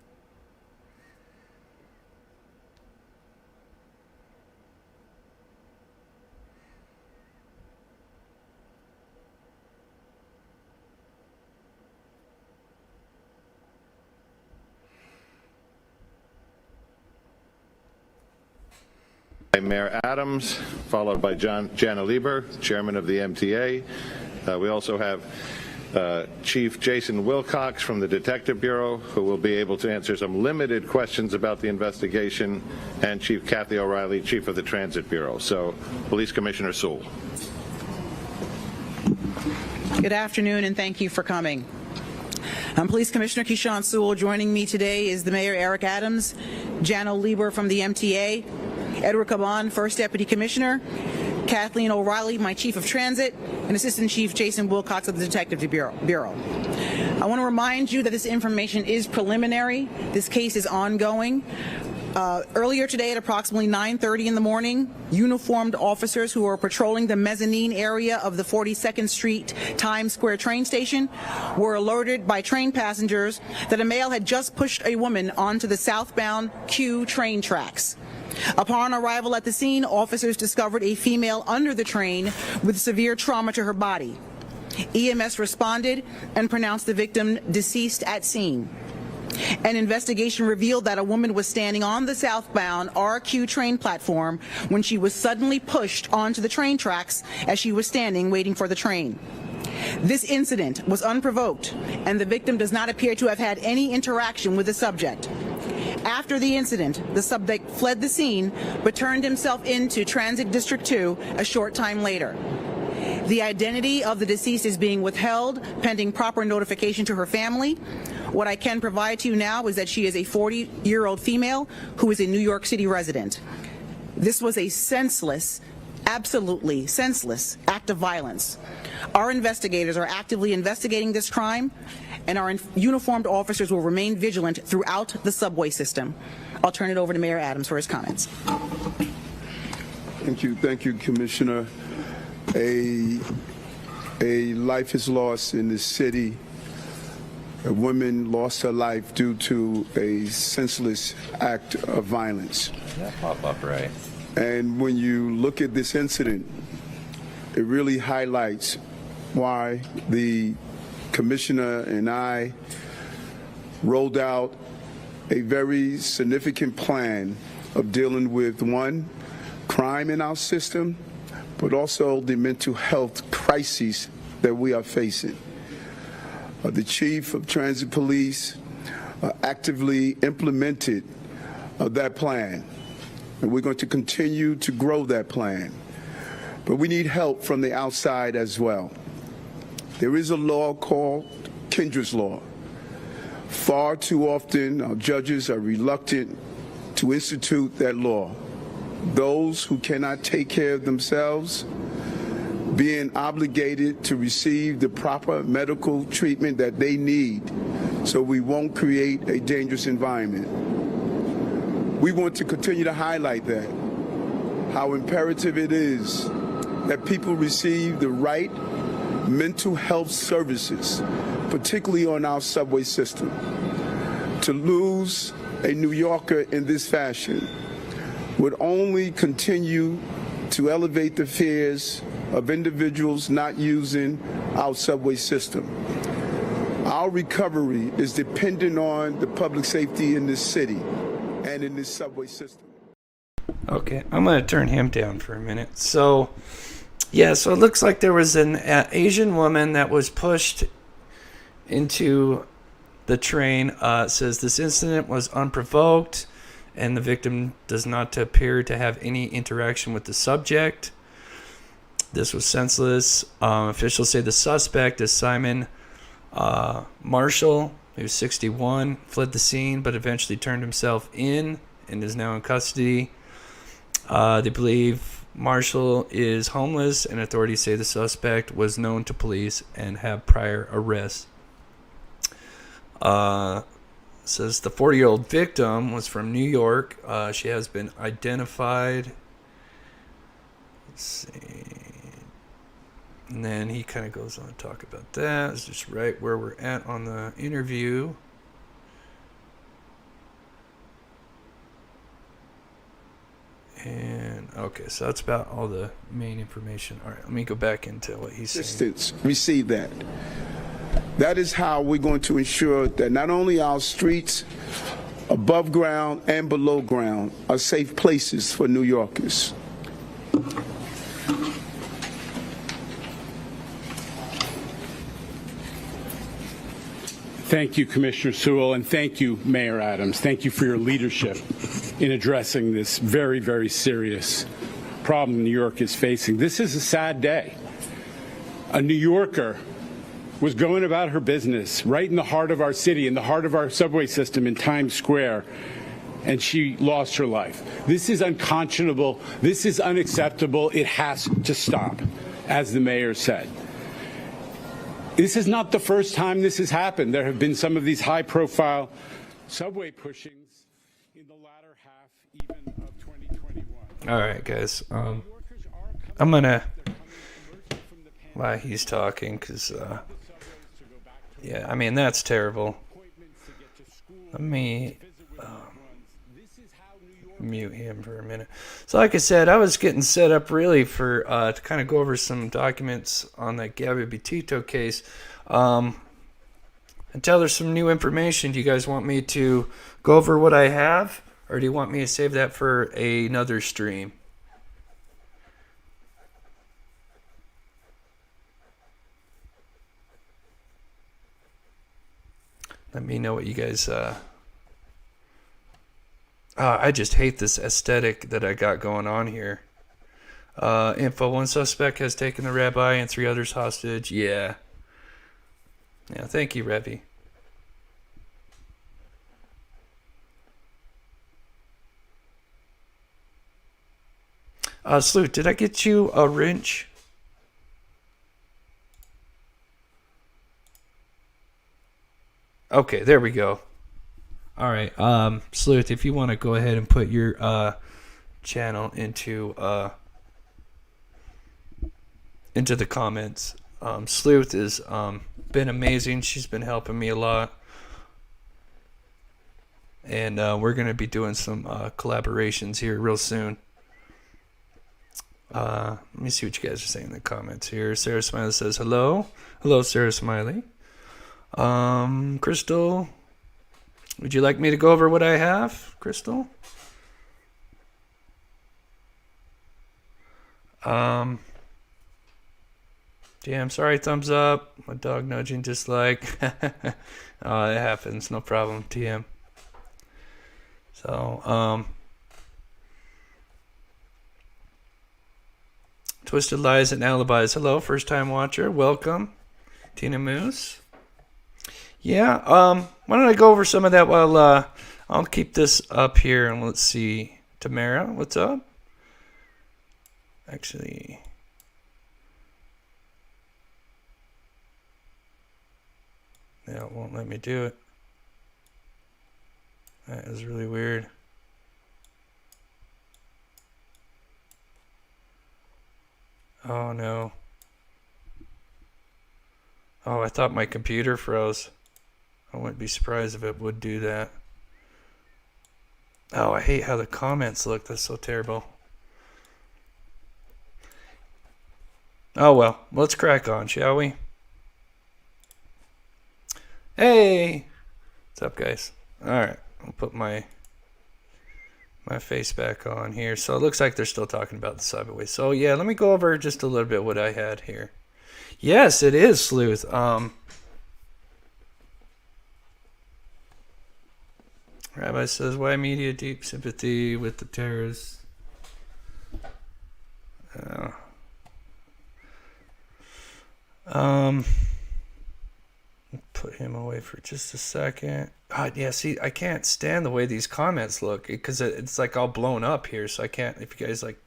Mayor Adams, followed by Jana Lieber, chairman of the MTA. We also have Chief Jason Wilcox from the Detective Bureau, who will be able to answer some limited questions about the investigation, and Chief Kathy O'Reilly, Chief of the Transit Bureau. So, Police Commissioner Sewell. Good afternoon, and thank you for coming. I'm Police Commissioner Keyshawn Sewell. Joining me today is the Mayor Eric Adams, Jana Lieber from the MTA, Edward Caban, First Deputy Commissioner, Kathleen O'Reilly, my Chief of Transit, and Assistant Chief Jason Wilcox of the Detective Bureau. I want to remind you that this information is preliminary. This case is ongoing. Earlier today at approximately 9:30 in the morning, uniformed officers who are patrolling the mezzanine area of the 42nd Street Times Square train station were alerted by train passengers that a male had just pushed a woman onto the southbound Q train tracks. Upon arrival at the scene, officers discovered a female under the train with severe trauma to her body. EMS responded and pronounced the victim deceased at scene. An investigation revealed that a woman was standing on the southbound RQ train platform when she was suddenly pushed onto the train tracks as she was standing waiting for the train. This incident was unprovoked, and the victim does not appear to have had any interaction with the subject. After the incident, the subject fled the scene but turned himself into Transit District 2 a short time later. The identity of the deceased is being withheld pending proper notification to her family. What I can provide to you now is that she is a 40-year-old female who is a New York City resident. This was a senseless, absolutely senseless act of violence. Our investigators are actively investigating this crime, and our uniformed officers will remain vigilant throughout the subway system. I'll turn it over to Mayor Adams for his comments. Thank you, Commissioner. A life is lost in this city. A woman lost her life due to a senseless act of violence. That pop up right. And when you look at this incident, it really highlights why the Commissioner and I rolled out a very significant plan of dealing with, one, crime in our system, but also the mental health crises that we are facing. The Chief of Transit Police actively implemented that plan, and we're going to continue to grow that plan. But we need help from the outside as well. There is a law called Kendra's Law. Far too often, our judges are reluctant to institute that law. Those who cannot take care of themselves being obligated to receive the proper medical treatment that they need so we won't create a dangerous environment. We want to continue to highlight that, how imperative it is that people receive the right mental health services, particularly on our subway system. To lose a New Yorker in this fashion would only continue to elevate the fears of individuals not using our subway system. Our recovery is dependent on the public safety in this city and in this subway system. Okay, I'm going to turn him down for a minute. So it looks like there was an Asian woman that was pushed into the train. Says this incident was unprovoked, and the victim does not appear to have any interaction with the subject. This was senseless. Officials say the suspect is Simon Marshall, who's 61, fled the scene but eventually turned himself in and is now in custody. They believe Marshall is homeless, and authorities say the suspect was known to police and have prior arrests. Says the 40-year-old victim was from New York. She has been identified. Let's see. And then he kind of goes on to talk about that. It's just right where we're at on the interview. And okay, so that's about all the main information. All right, let me go back into what he's saying. Receive that. That is how we're going to ensure that not only our streets above ground and below ground are safe places for New Yorkers. Thank you, Commissioner Sewell, and thank you, Mayor Adams. Thank you for your leadership in addressing this very, very serious problem New York is facing. This is a sad day. A New Yorker was going about her business right in the heart of our city, in the heart of our subway system in Times Square, and she lost her life. This is unconscionable. This is unacceptable. It has to stop, as the mayor said. This is not the first time this has happened. There have been some of these high-profile subway pushings in the latter half even of 2021. All right, guys. I'm gonna while he's talking, because yeah, I mean that's terrible. Let me mute him for a minute. So like I said, I was getting set up really for to kind of go over some documents on that Gabby Petito case. Until there's some new information, do you guys want me to go over what I have, or do you want me to save that for another stream? Let me know what you guys I just hate this aesthetic that I got going on here. Info: one suspect has taken the rabbi and 3 others hostage. Yeah, thank you, Rebby. Sloot, did I get you a wrench? Okay, there we go. All right, Sleuth, if you want to go ahead and put your channel into the comments. Sleuth has been amazing. She's been helping me a lot, and we're going to be doing some collaborations here real soon. Let me see what you guys are saying in the comments here. Sarah Smiley says hello. Hello, Sarah Smiley. Crystal, would you like me to go over what I have, Crystal? Yeah, I'm sorry, thumbs up. My dog nudging dislike. Oh, it happens, no problem, TM. So, Twisted Lies and Alibis. Hello, first time watcher. Welcome. Tina Moose. Yeah, why don't I go over some of that while I'll keep this up here, and let's see. Tamara, what's up? Actually, yeah, it won't let me do it. That is really weird. Oh no. Oh, I thought my computer froze. I wouldn't be surprised if it would do that. Oh, I hate how the comments look. That's so terrible. Oh well, let's crack on, shall we? Hey! What's up, guys? Alright, I'll put my face back on here. So it looks like they're still talking about the subway. So yeah, let me go over just a little bit what I had here. Yes, it is, Sleuth. Rabbi says, why media deep sympathy with the terrorists? Put him away for just a second. God, yeah, see, I can't stand the way these comments look because it's like all blown up here. So I can't, if you guys like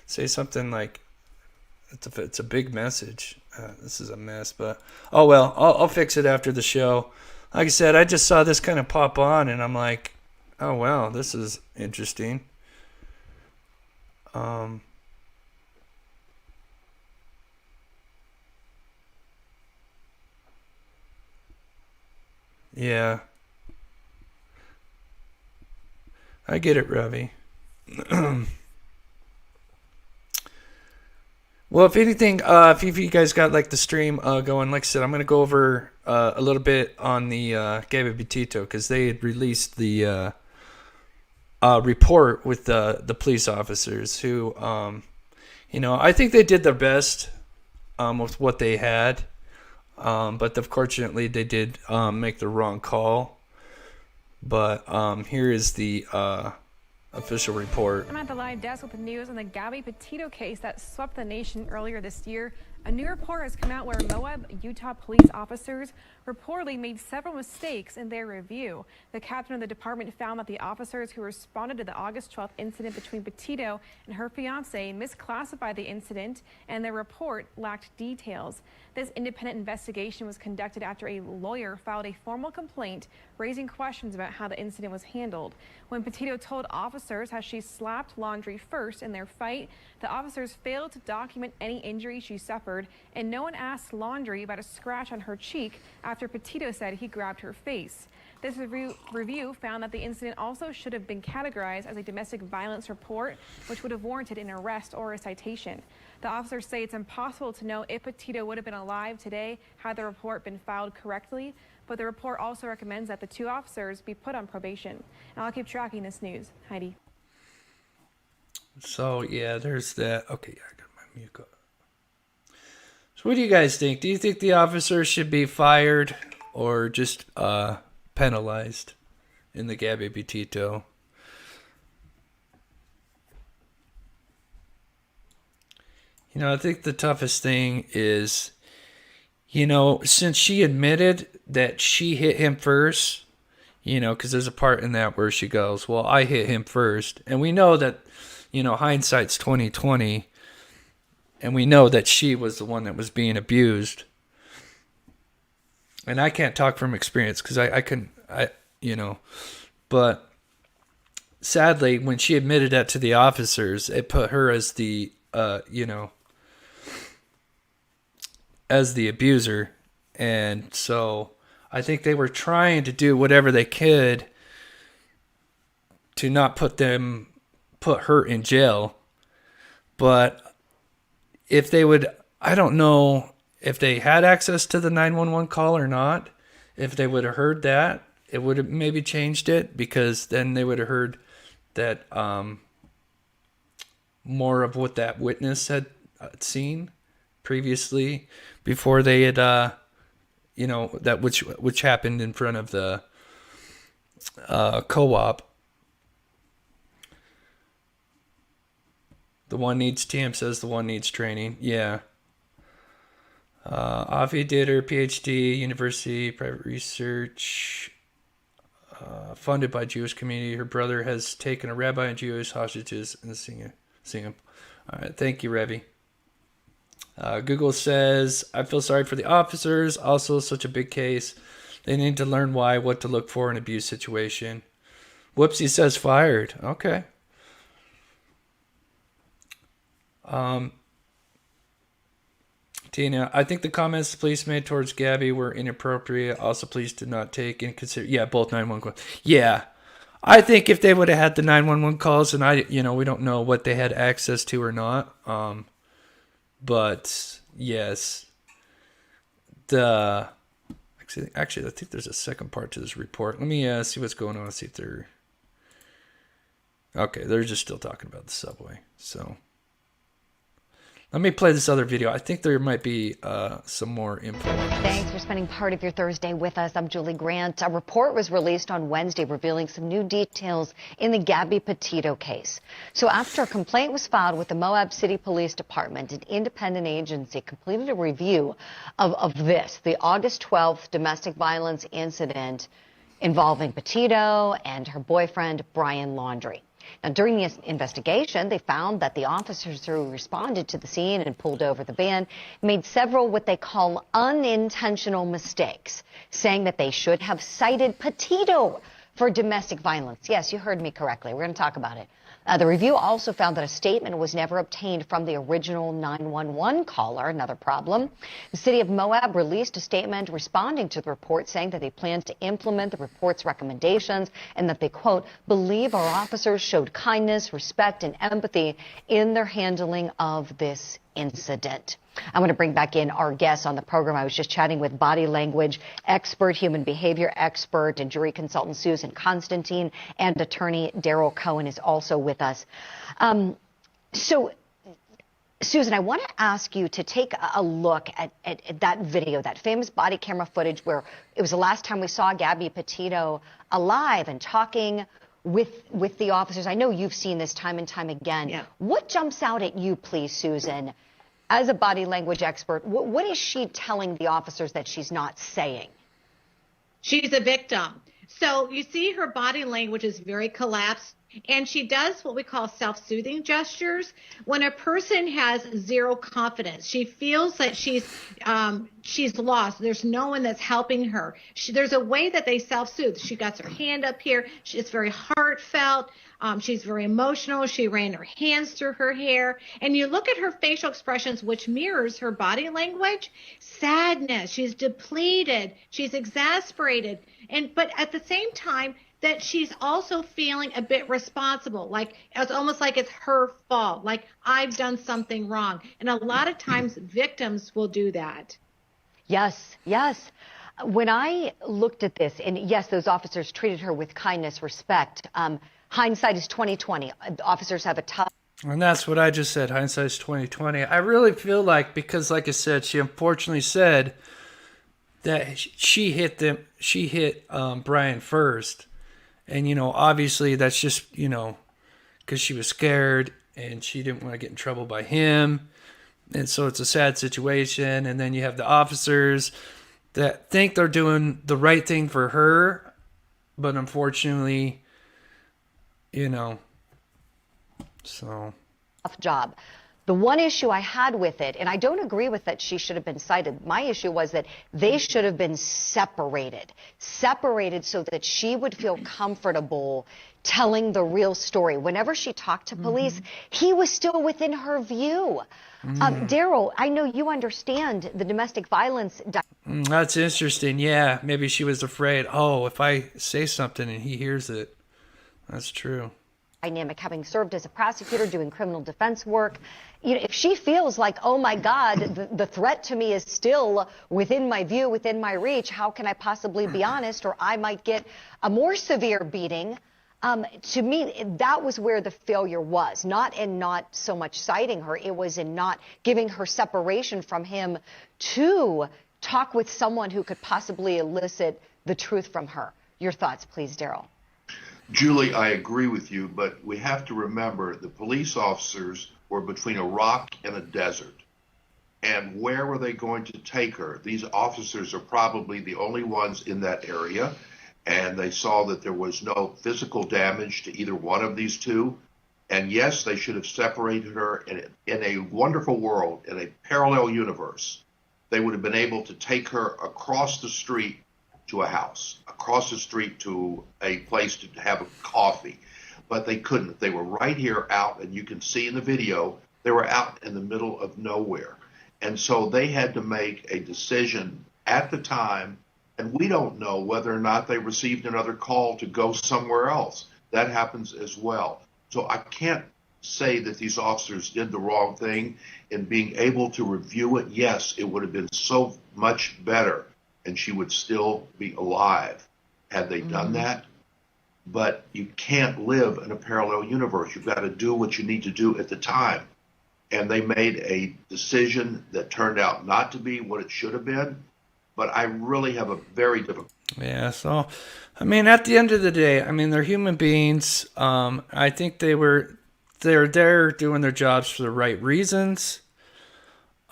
say something like, it's a big message. This is a mess, but oh well, I'll fix it after the show. Like I said, I just saw this kind of pop on and I'm like, oh wow, this is interesting. Yeah. I get it, Ravi. Well, if anything, if you guys got like the stream going, like I said, I'm going to go over a little bit on the Gabby Petito because they had released the report with the police officers who, I think they did their best with what they had. But unfortunately, they did make the wrong call. But here is the official report. I'm at the live desk with the news on the Gabby Petito case that swept the nation earlier this year. A new report has come out where Moab, Utah police officers reportedly made several mistakes in their review. The captain of the department found that the officers who responded to the August 12th incident between Petito and her fiance misclassified the incident, and their report lacked details. This independent investigation was conducted after a lawyer filed a formal complaint raising questions about how the incident was handled. When Petito told officers how she slapped Laundrie first in their fight, the officers failed to document any injury she suffered, and no one asked Laundrie about a scratch on her cheek after Petito said he grabbed her face. This review found that the incident also should have been categorized as a domestic violence report, which would have warranted an arrest or a citation. The officers say it's impossible to know if Petito would have been alive today had the report been filed correctly, but the report also recommends that the two officers be put on probation. And I'll keep tracking this news. Heidi. So, yeah, there's that. Okay, yeah, I got my mute up. So what do you guys think? Do you think the officers should be fired or just penalized in the Gabby Petito? I think the toughest thing is, since she admitted that she hit him first, because there's a part in that where she goes, well, I hit him first. And we know that, hindsight's 20/20. And we know that she was the one that was being abused. And I can't talk from experience because but sadly, when she admitted that to the officers, it put her as the, as the abuser. And so I think they were trying to do whatever they could to not put her in jail. But if they would, I don't know if they had access to the 911 call or not. If they would have heard that, it would have maybe changed it, because then they would have heard that more of what that witness had seen previously before they had, that which happened in front of the co-op. The one needs TM says the one needs training. Yeah. Avi did her PhD, university, private research, funded by Jewish community. Her brother has taken a rabbi and Jewish hostages and sing him. All right. Thank you, Rebbe. Google says, I feel sorry for the officers. Also, such a big case. They need to learn what to look for in an abuse situation. Whoopsie says fired. Okay. Tina, I think the comments the police made towards Gabby were inappropriate. Also, police did not take in consideration. Yeah, both 911 calls. Yeah, I think if they would have had the 911 calls, and we don't know what they had access to or not. But yes, actually, I think there's a second part to this report. Let me see what's going on. See if they're okay. They're just still talking about the subway. So Let me play this other video. I think there might be some more info on this. Thanks for spending part of your Thursday with us. I'm Julie Grant. A report was released on Wednesday revealing some new details in the Gabby Petito case. So after a complaint was filed with the Moab City Police Department, an independent agency completed a review of this, the August 12th domestic violence incident involving Petito and her boyfriend, Brian Laundrie. Now, during the investigation, they found that the officers who responded to the scene and pulled over the van made several what they call unintentional mistakes, saying that they should have cited Petito for domestic violence. Yes, you heard me correctly. We're going to talk about it. The review also found that a statement was never obtained from the original 911 caller, another problem. The city of Moab released a statement responding to the report, saying that they plan to implement the report's recommendations and that they, quote, believe our officers showed kindness, respect, and empathy in their handling of this incident. I'm going to bring back in our guests on the program. I was just chatting with body language expert, human behavior expert, and jury consultant Susan Constantine, and attorney Daryl Cohen is also with us. So, Susan, I want to ask you to take a look at that video, that famous body camera footage where it was the last time we saw Gabby Petito alive and talking with the officers. I know you've seen this time and time again. Yeah. What jumps out at you, please, Susan? As a body language expert, what is she telling the officers that she's not saying? She's a victim. So you see her body language is very collapsed, and she does what we call self-soothing gestures. When a person has zero confidence, she feels that she's lost. There's no one that's helping her. There's a way that they self-soothe. She got her hand up here. It's very heartfelt. She's very emotional. She ran her hands through her hair. And you look at her facial expressions, which mirrors her body language. Sadness. She's depleted. She's exasperated. But at the same time, that she's also feeling a bit responsible, like it's almost like it's her fault, like I've done something wrong. And a lot of times victims will do that. Yes, yes. When I looked at this, and yes, those officers treated her with kindness, respect. Hindsight is 20/20. Officers have a tough. And that's what I just said. Hindsight is 20/20. I really feel like, because like I said, she unfortunately said that she hit Brian first. And, you know, obviously that's just, you know, because she was scared and she didn't want to get in trouble by him. And so it's a sad situation. And then you have the officers that think they're doing the right thing for her, but unfortunately, you know, so. Tough job. The one issue I had with it, and I don't agree with that she should have been cited. My issue was that they should have been separated so that she would feel comfortable telling the real story. Whenever she talked to police, he was still within her view. Daryl, I know you understand the domestic violence. That's interesting. Yeah, maybe she was afraid, oh, if I say something and he hears it. That's true. Dynamic, having served as a prosecutor doing criminal defense work, you know, if she feels like, oh my God, the threat to me is still within my view, within my reach, how can I possibly be honest, or I might get a more severe beating? To me, that was where the failure was, not in not so much citing her, it was in not giving her separation from him to talk with someone who could possibly elicit the truth from her. Your thoughts, please, Daryl. Julie, I agree with you, but we have to remember the police officers were between a rock and a desert. And where were they going to take her? These officers are probably the only ones in that area, and they saw that there was no physical damage to either one of these two. And yes, they should have separated her. In a wonderful world, in a parallel universe, they would have been able to take her across the street to a house, across the street to a place to have a coffee. But they couldn't. They were right here out, and you can see in the video, they were out in the middle of nowhere. And so they had to make a decision at the time, and we don't know whether or not they received another call to go somewhere else. That happens as well. So I can't say that these officers did the wrong thing in being able to review it. Yes, it would have been so much better, and she would still be alive had they done that. But you can't live in a parallel universe. You've got to do what you need to do at the time. and they made a decision that turned out not to be what it should have been. But I really have a very difficult. Yeah, so, I mean, at the end of the day, I mean, they're human beings. I think they're there doing their jobs for the right reasons.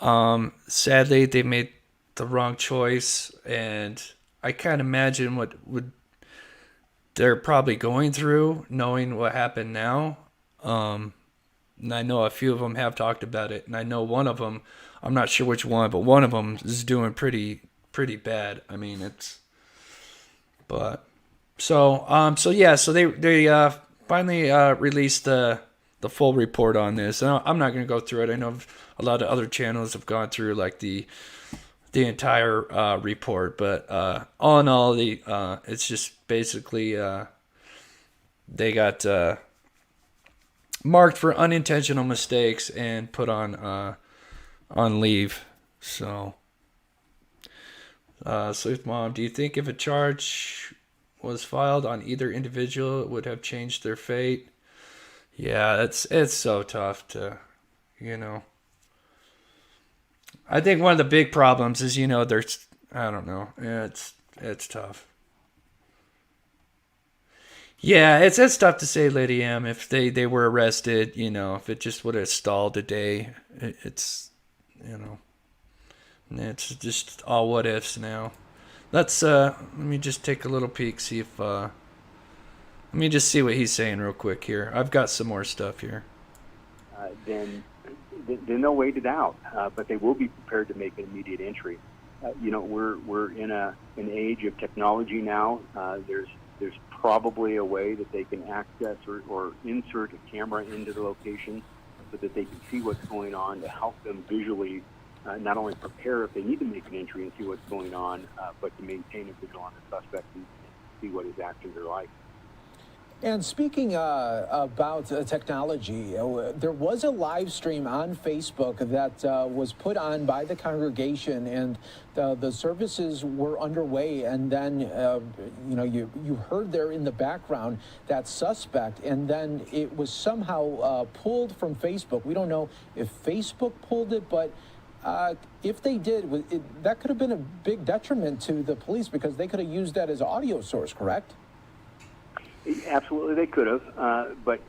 Sadly, they made the wrong choice, and I can't imagine what they're probably going through, knowing what happened now. And I know a few of them have talked about it, and I know one of them, I'm not sure which one, but one of them is doing pretty bad. I mean, so they finally released the full report on this. And I'm not going to go through it. I know a lot of other channels have gone through like the entire report, but all in all, it's just basically they got marked for unintentional mistakes and put on leave. So, Sleuth Mom, do you think if a charge was filed on either individual, it would have changed their fate? Yeah, it's so tough to, I think one of the big problems is, there's, I don't know, it's tough. Yeah, it's tough to say, Lady M, if they were arrested, if it just would have stalled a day. It's just all what ifs now. Let me just take a little peek, see if, let me just see what he's saying real quick here. I've got some more stuff here. Then they'll wait it out, but they will be prepared to make an immediate entry. We're in an age of technology now. There's probably a way that they can access or insert a camera into the location so that they can see what's going on to help them visually not only prepare if they need to make an entry and see what's going on, but to maintain a visual on the suspect and see what his actions are like. And speaking about technology, there was a live stream on Facebook that was put on by the congregation, and the services were underway. And then, you heard there in the background that suspect, and then it was somehow pulled from Facebook. We don't know if Facebook pulled it, but if they did, that could have been a big detriment to the police because they could have used that as audio source, correct? Absolutely, they could have, but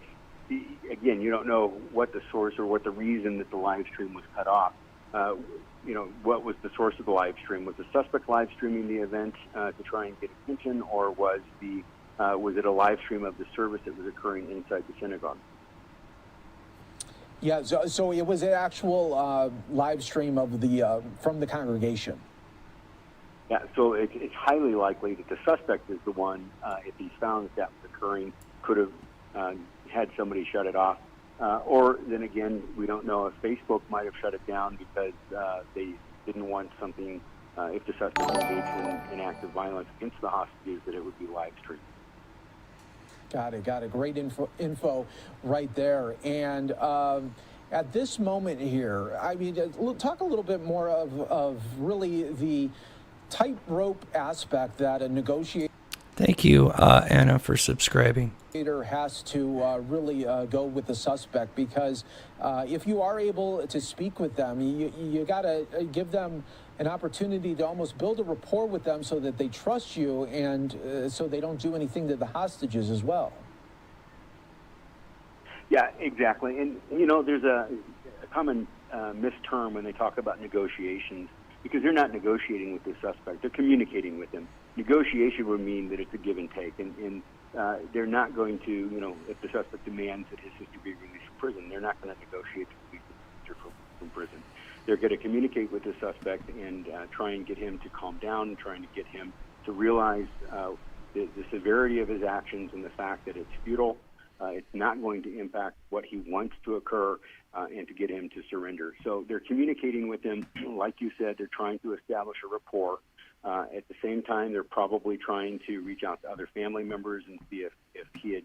again, you don't know what the source or what the reason that the live stream was cut off. What was the source of the live stream? Was the suspect live streaming the event to try and get attention, or was it a live stream of the service that was occurring inside the synagogue? Yeah, so it was an actual live stream of from the congregation. Yeah, so it's highly likely that the suspect is the one, if he's found that was occurring, could have had somebody shut it off. Or then again, we don't know if Facebook might have shut it down because they didn't want something, if the suspect engaged in active violence against the hostages, that it would be live streamed. Got it. Great info right there. And at this moment here, I mean, talk a little bit more of really the tightrope aspect that a negotiator. Thank you, Anna, for subscribing. Has to really go with the suspect because if you are able to speak with them, you got to give them an opportunity to almost build a rapport with them so that they trust you and so they don't do anything to the hostages as well. Yeah, exactly. And, there's a common misterm when they talk about negotiations, because they're not negotiating with the suspect. They're communicating with him. Negotiation would mean that it's a give and take. And they're not going to, if the suspect demands that his sister be released from prison, they're not going to negotiate to release his sister from prison. They're going to communicate with the suspect and try and get him to calm down and trying to get him to realize the severity of his actions and the fact that it's futile. It's not going to impact what he wants to occur, and to get him to surrender. So they're communicating with him. Like you said, they're trying to establish a rapport. At the same time, they're probably trying to reach out to other family members and see if he had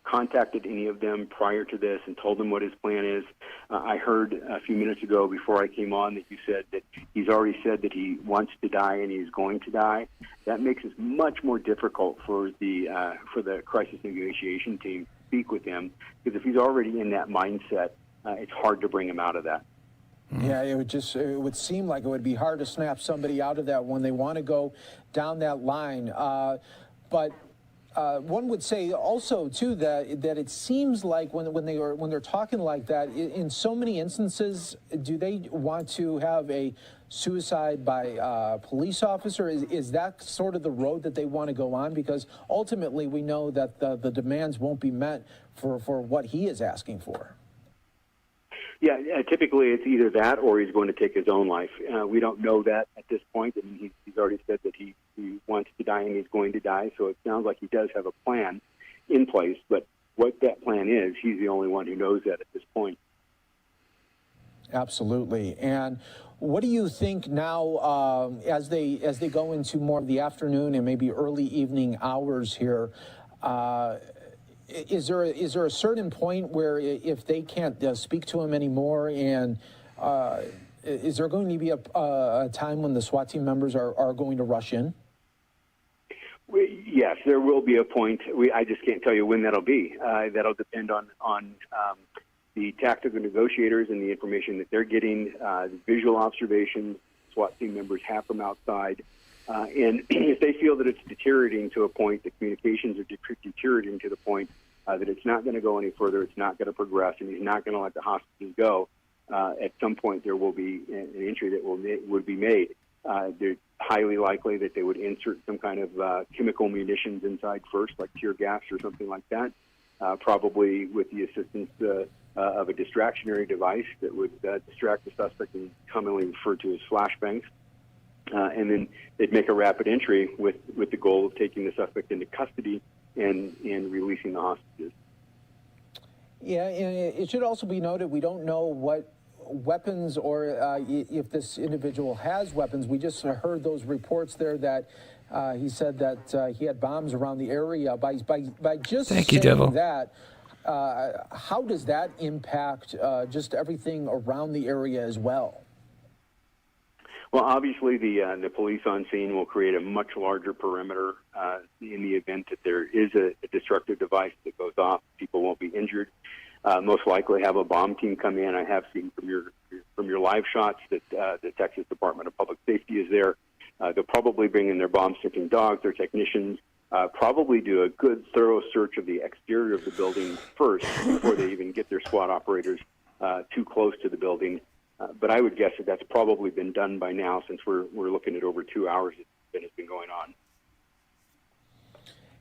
contacted any of them prior to this and told them what his plan is. I heard a few minutes ago before I came on that you said that he's already said that he wants to die and he's going to die. That makes it much more difficult for the crisis negotiation team to speak with him, because if he's already in that mindset, it's hard to bring them out of that. Yeah, it would seem like it would be hard to snap somebody out of that when they want to go down that line. But one would say also too that it seems like when they're talking like that, in so many instances, do they want to have a suicide by police officer? Is that sort of the road that they want to go on? Because ultimately, we know that the demands won't be met for what he is asking for. Yeah, typically it's either that or he's going to take his own life. We don't know that at this point. I mean, he's already said that he wants to die and he's going to die, so it sounds like he does have a plan in place. But what that plan is, he's the only one who knows that at this point. Absolutely. And what do you think now as they go into more of the afternoon and maybe early evening hours here? Is there a certain point where if they can't speak to him anymore, and is there going to be a time when the SWAT team members are going to rush in? Yes, there will be a point. I just can't tell you when that'll be. That'll depend on the tactical negotiators and the information that they're getting, the visual observations SWAT team members have from outside. And if they feel that it's deteriorating to a point, the communications are deteriorating to the point that it's not going to go any further, it's not going to progress, and he's not going to let the hostages go, at some point there will be an entry that would be made. They're highly likely that they would insert some kind of chemical munitions inside first, like tear gas or something like that, probably with the assistance of a distractionary device that would distract the suspect, and commonly referred to as flashbangs. And then they'd make a rapid entry with the goal of taking the suspect into custody and releasing the hostages. Yeah, and it should also be noted, we don't know what weapons or if this individual has weapons. We just heard those reports there that he said that he had bombs around the area. By just saying that, how does that impact just everything around the area as well? Well, obviously, the police on scene will create a much larger perimeter in the event that there is a destructive device that goes off. People won't be injured. Most likely have a bomb team come in. I have seen from your live shots that the Texas Department of Public Safety is there. They'll probably bring in their bomb-sniffing dogs, their technicians, probably do a good, thorough search of the exterior of the building first before they even get their SWAT operators too close to the building. But I would guess that that's probably been done by now, since we're looking at over 2 hours that has been going on.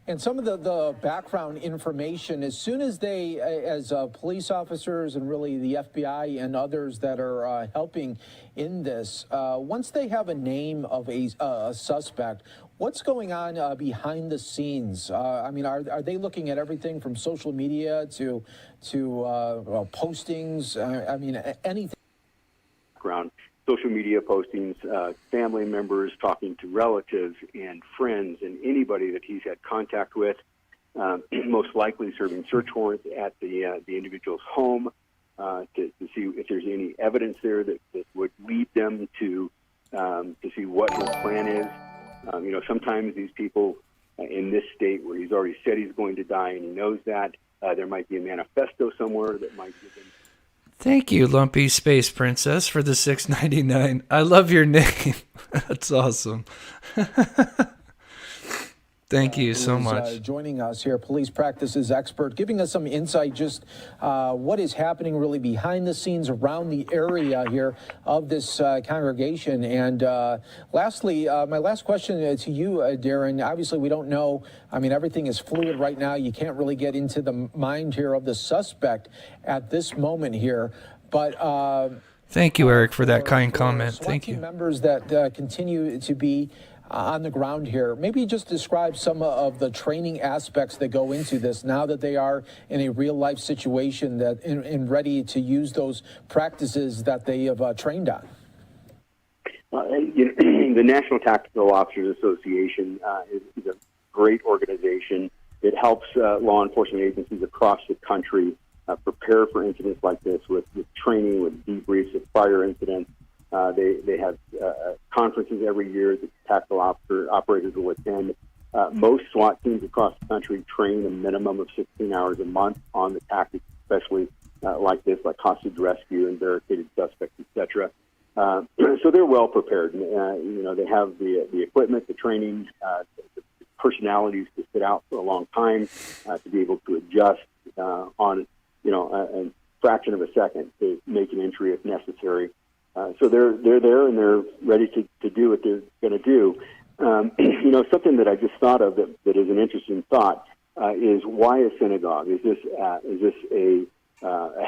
And some of the background information, as soon as they, as police officers and really the FBI and others that are helping in this, once they have a name of a suspect, what's going on behind the scenes? I mean, are they looking at everything from social media to postings? I mean, anything. Around social media postings, family members talking to relatives and friends and anybody that he's had contact with, most likely serving search warrants at the individual's home to see if there's any evidence there that would lead them to see what his plan is. Sometimes these people in this state where he's already said he's going to die and he knows that, there might be a manifesto somewhere that might give him. Thank you, Lumpy Space Princess, for the $6.99. I love your name. That's awesome. Thank you so much. Joining us here, police practices expert, giving us some insight just what is happening really behind the scenes around the area here of this congregation. And lastly, my last question to you, Darren. Obviously, we don't know. I mean, everything is fluid right now. You can't really get into the mind here of the suspect at this moment here. But thank you, Eric, for that kind comment. Thank you. Members that continue to be on the ground here, maybe just describe some of the training aspects that go into this now that they are in a real life situation that and ready to use those practices that they have trained on. The National Tactical Officers Association is a great organization. It helps law enforcement agencies across the country prepare for incidents like this with training, with debriefs of prior incidents. They have conferences every year that tactical operators will attend. Most SWAT teams across the country train a minimum of 16 hours a month on the tactics, especially like this, like hostage rescue and barricaded suspects, etc. So they're well prepared. They have the equipment, the training, the personalities to sit out for a long time, to be able to adjust on a fraction of a second to make an entry if necessary. So they're there and they're ready to do what they're going to do. Something that I just thought of that is an interesting thought is why a synagogue? Is this a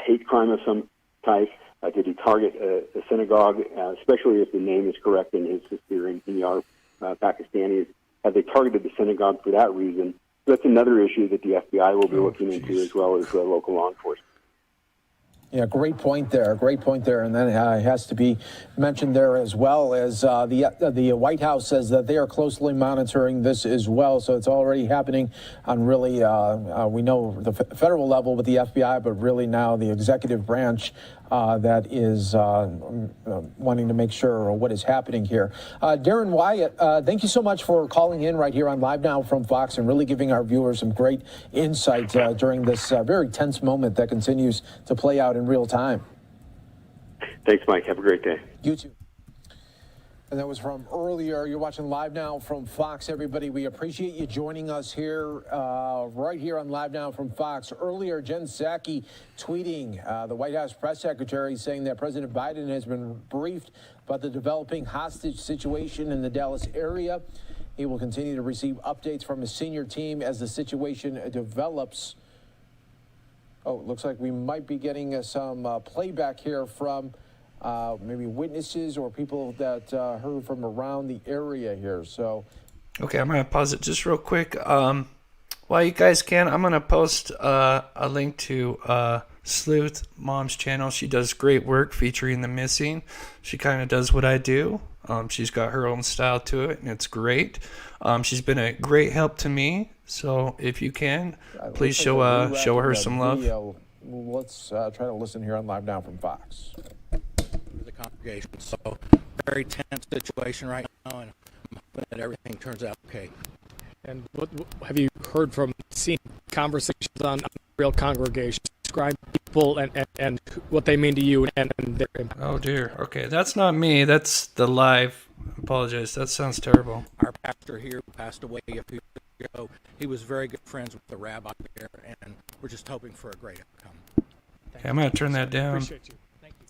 hate crime of some type? Did he target a synagogue, especially if the name is correct in his sister and he are Pakistanis? Have they targeted the synagogue for that reason? So that's another issue that the FBI will be looking into, as well as local law enforcement. Yeah, great point there. And then it has to be mentioned there as well as the White House says that they are closely monitoring this as well. So it's already happening on really, we know the federal level with the FBI, but really now the executive branch that is wanting to make sure what is happening here. Darren Wyatt, thank you so much for calling in right here on Live Now from Fox and really giving our viewers some great insight during this very tense moment that continues to play out in real time. Thanks, Mike. Have a great day. You too. And that was from earlier. You're watching Live Now from Fox, everybody. We appreciate you joining us here, right here on Live Now from Fox. Earlier, Jen Psaki tweeting, the White House press secretary, saying that President Biden has been briefed about the developing hostage situation in the Dallas area. He will continue to receive updates from his senior team as the situation develops. Oh, it looks like we might be getting some playback here from maybe witnesses or people that heard from around the area here. So, okay, I'm going to pause it just real quick. While you guys can, I'm going to post a link to Sleuth Mom's channel. She does great work featuring the missing. She kind of does what I do. She's got her own style to it, and it's great. She's been a great help to me. So if you can, please show her some love. Let's try to listen here on Live Now from Fox. The congregation, so very tense situation right now, and I'm hoping that everything turns out okay. And what have you heard from, seen conversations on real congregation? Describe people and what they mean to you and their impact. Oh dear. Okay, that's not me. That's the live. I apologize. That sounds terrible. Our pastor here passed away a few years ago. He was very good friends with the rabbi here, and we're just hoping for a great outcome. Okay, I'm going to turn that down. Appreciate you. Thank you.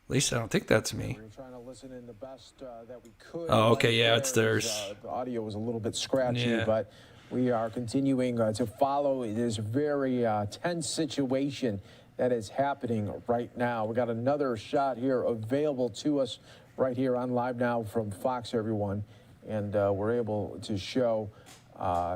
At least I don't think that's me. We're trying to listen in the best that we could. Oh, okay, yeah, it's theirs. The audio was a little bit scratchy, Yeah. but we are continuing to follow this very tense situation that is happening right now. We got another shot here available to us right here on Live Now from Fox, everyone, and we're able to show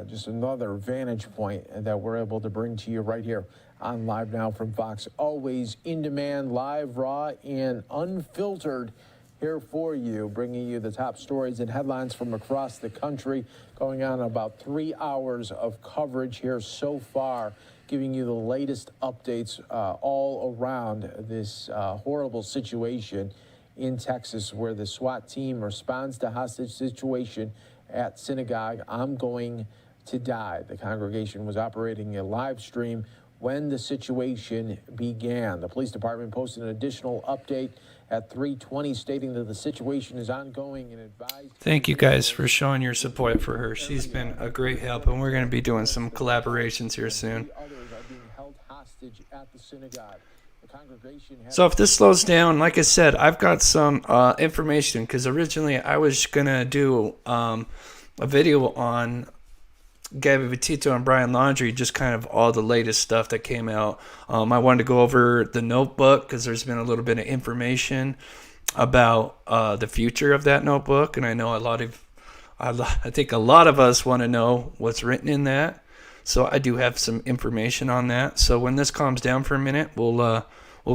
just another vantage point that we're able to bring to you right here on Live Now from Fox. Always in demand, live, raw, and unfiltered here for you, bringing you the top stories and headlines from across the country, going on about 3 hours of coverage here so far, giving you the latest updates all around this horrible situation in Texas, where the SWAT team responds to hostage situation at synagogue. I'm going to die. The congregation was operating a live stream when the situation began. The police department posted an additional update at 3:20 stating that the situation is ongoing and advised. Thank you guys for showing your support for her. She's been a great help, and we're going to be doing some collaborations here soon. So if this slows down, like I said, I've got some information, because originally I was going to do a video on Gabby Petito and Brian Laundrie, just kind of all the latest stuff that came out. I wanted to go over the notebook, because there's been a little bit of information about the future of that notebook, and I know I think a lot of us want to know what's written in that. So I do have some information on that. So when this calms down for a minute, we'll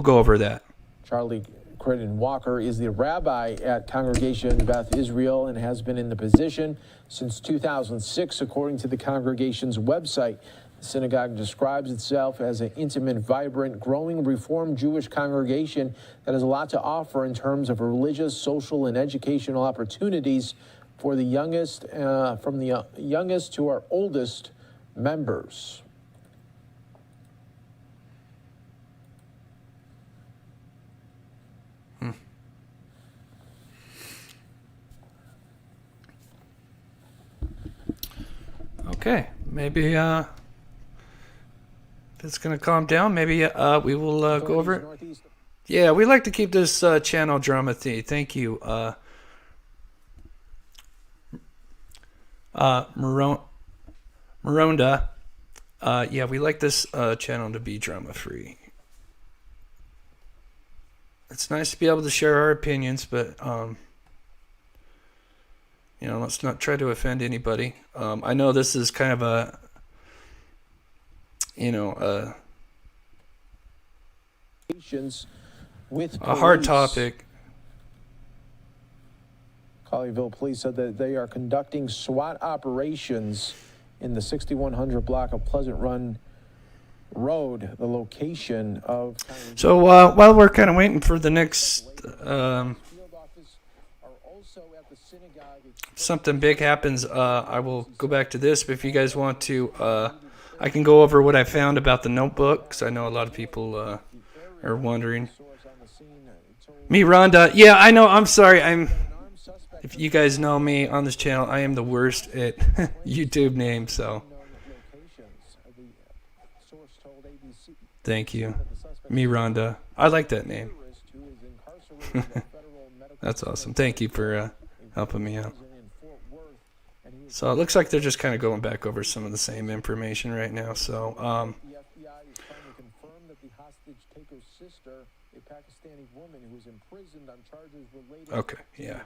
go over that. Charlie Crittenden Walker is the rabbi at Congregation Beth Israel and has been in the position since 2006, according to the congregation's website. The synagogue describes itself as an intimate, vibrant, growing Reformed Jewish congregation that has a lot to offer in terms of religious, social, and educational opportunities for the youngest, from the youngest to our oldest members. Okay, maybe if it's gonna calm down, maybe we will go over it. Yeah, we like to keep this channel drama-free. Thank you, Maronda. Yeah, we like this channel to be drama-free. It's nice to be able to share our opinions, but you know, let's not try to offend anybody. I know this is kind of a, you know, a hard topic. Colleyville Police said that they are conducting SWAT operations in the 6100 block of Pleasant Run Road, the location of... So while we're kind of waiting for the next... something big happens, I will go back to this, but if you guys want to, I can go over what I found about the notebook, because I know a lot of people are wondering. Me, Rhonda. Yeah, I know. I'm sorry. If you guys know me on this channel, I am the worst at YouTube names, so. Thank you. Me, Rhonda. I like that name. That's awesome. Thank you for helping me out. So it looks like they're just kind of going back over some of the same information right now. So, okay, yeah.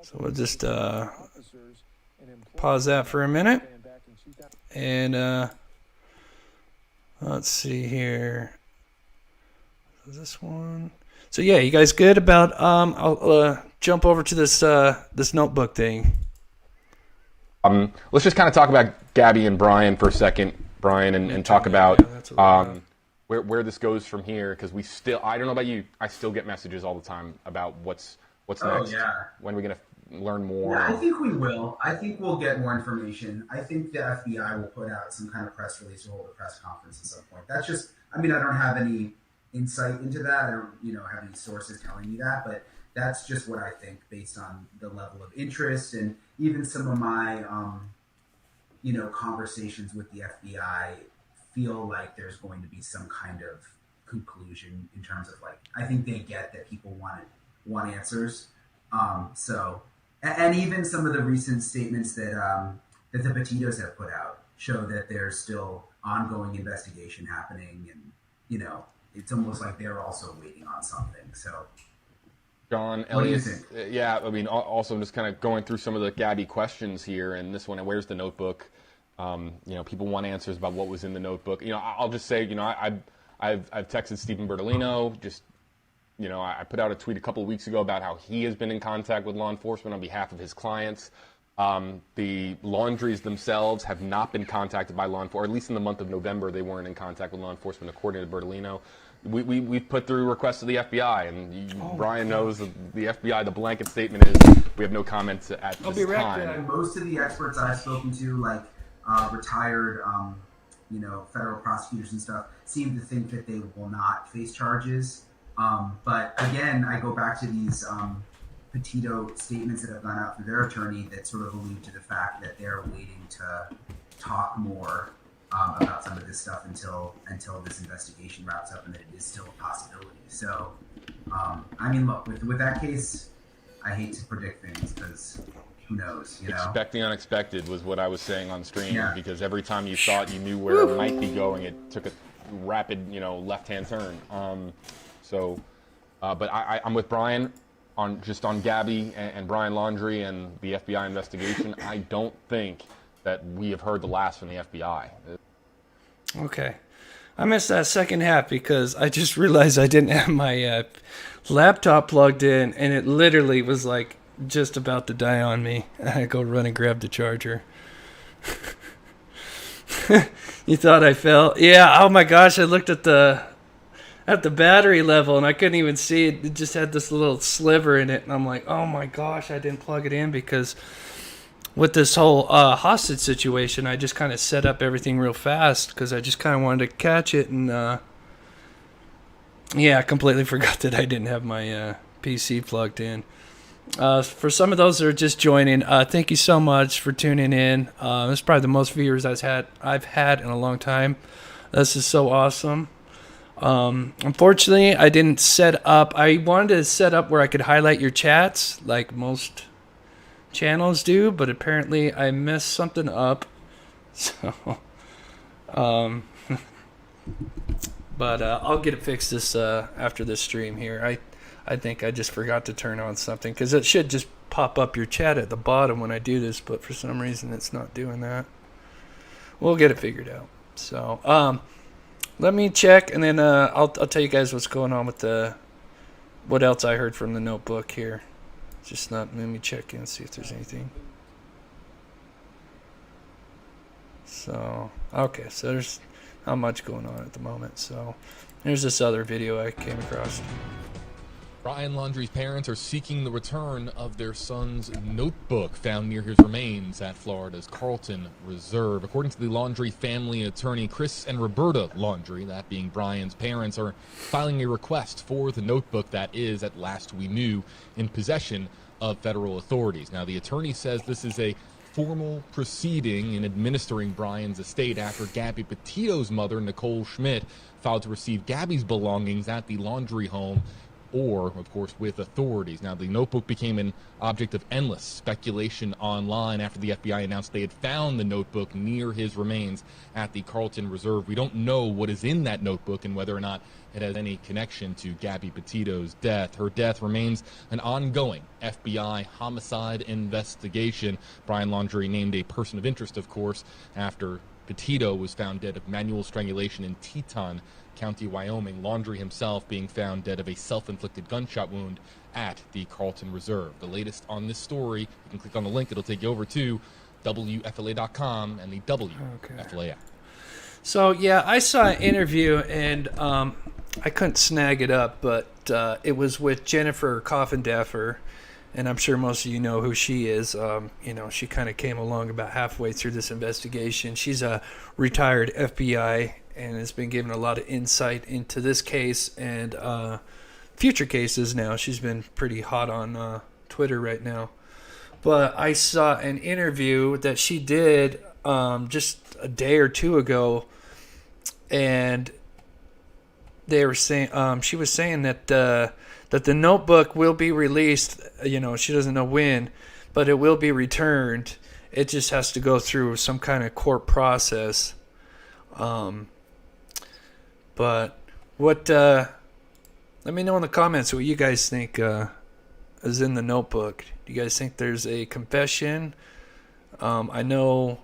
So we'll just pause that for a minute. And let's see here. This one. So yeah, you guys good about I'll jump over to this this notebook thing. Let's just kind of talk about Gabby and Brian for a second, Brian, and talk about where this goes from here, because I don't know about you, I still get messages all the time about what's next. Yeah. When are we going to learn more? Yeah, I think we will. I think we'll get more information. I think the FBI will put out some kind of press release or hold a press conference at some point. That's just, I mean, I don't have any insight into that. I don't, have any sources telling me that, but that's just what I think based on the level of interest and even some of my, conversations with the FBI feel like there's going to be some kind of conclusion in terms of I think they get that people want answers. And even some of the recent statements that the Petitos have put out show that there's still ongoing investigation happening, and it's almost like they're also waiting on something. So, John, what do you Elias, think? Yeah, I mean, also I'm just kind of going through some of the Gabby questions here, and this one, where's the notebook? People want answers about what was in the notebook. I'll just say, I've texted Stephen Bertolino. Just, I put out a tweet a couple of weeks ago about how he has been in contact with law enforcement on behalf of his clients. The laundries themselves have not been contacted by law enforcement, or at least in the month of November, they weren't in contact with law enforcement, according to Bertolino. We've put through requests to the FBI, and Brian knows the FBI, the blanket statement is we have no comments at this time. Most of the experts I've spoken to, retired, federal prosecutors and stuff, seem to think that they will not face charges. But again, I go back to these Petito statements that have gone out through their attorney that sort of allude to the fact that they're waiting to talk more about some of this stuff until this investigation wraps up, and that it is still a possibility. So, look, with that case, I hate to predict things because who knows, Expect the unexpected was what I was saying on stream, because every time you thought you knew where it might be going, it took a rapid, left-hand turn. But I'm with Brian on Gabby and Brian Laundrie and the FBI investigation. I don't think that we have heard the last from the FBI. Okay. I missed that second half because I just realized I didn't have my laptop plugged in, and it literally was just about to die on me. I go run and grab the charger. You thought I fell? Yeah, oh my gosh, I looked at the battery level and I couldn't even see it. It just had this little sliver in it, and I'm like, oh my gosh, I didn't plug it in, because with this whole hostage situation, I just kind of set up everything real fast because I just kind of wanted to catch it, and I completely forgot that I didn't have my PC plugged in. For some of those that are just joining, thank you so much for tuning in. This is probably the most viewers I've had in a long time. This is so awesome. Unfortunately, I didn't set up. I wanted to set up where I could highlight your chats like most channels do, but apparently I messed something up. So, but I'll get it fixed this after this stream here. I think I just forgot to turn on something because it should just pop up your chat at the bottom when I do this, but for some reason it's not doing that. We'll get it figured out. So, let me check, and then I'll tell you guys what's going on with what else I heard from the notebook here. Just not. Let me check in and see if there's anything. So, okay, so there's not much going on at the moment. So, there's this other video I came across. Brian Laundrie's parents are seeking the return of their son's notebook found near his remains at Florida's Carlton Reserve. According to the Laundrie family attorney, Chris and Roberta Laundrie, that being Brian's parents, are filing a request for the notebook that is, at last we knew, in possession of federal authorities. Now, the attorney says this is a formal proceeding in administering Brian's estate after Gabby Petito's mother, Nicole Schmidt, filed to receive Gabby's belongings at the Laundrie home, or, of course, with authorities. Now, the notebook became an object of endless speculation online after the FBI announced they had found the notebook near his remains at the Carlton Reserve. We don't know what is in that notebook and whether or not it has any connection to Gabby Petito's death. Her death remains an ongoing FBI homicide investigation. Brian Laundrie named a person of interest, of course, after Petito was found dead of manual strangulation in Teton County, Wyoming. Laundrie himself being found dead of a self-inflicted gunshot wound at the Carlton Reserve. The latest on this story, you can click on the link. It'll take you over to WFLA.com and the WFLA app. So, yeah, I saw an interview, and I couldn't snag it up, but it was with Jennifer Coffindaffer, and I'm sure most of you know who she is. She kind of came along about halfway through this investigation. She's a retired FBI and has been given a lot of insight into this case and future cases now. She's been pretty hot on Twitter right now. But I saw an interview that she did just a day or two ago, and they were saying she was saying that the notebook will be released. She doesn't know when, but it will be returned. It just has to go through some kind of court process. But what? Let me know in the comments what you guys think is in the notebook. Do you guys think there's a confession? I know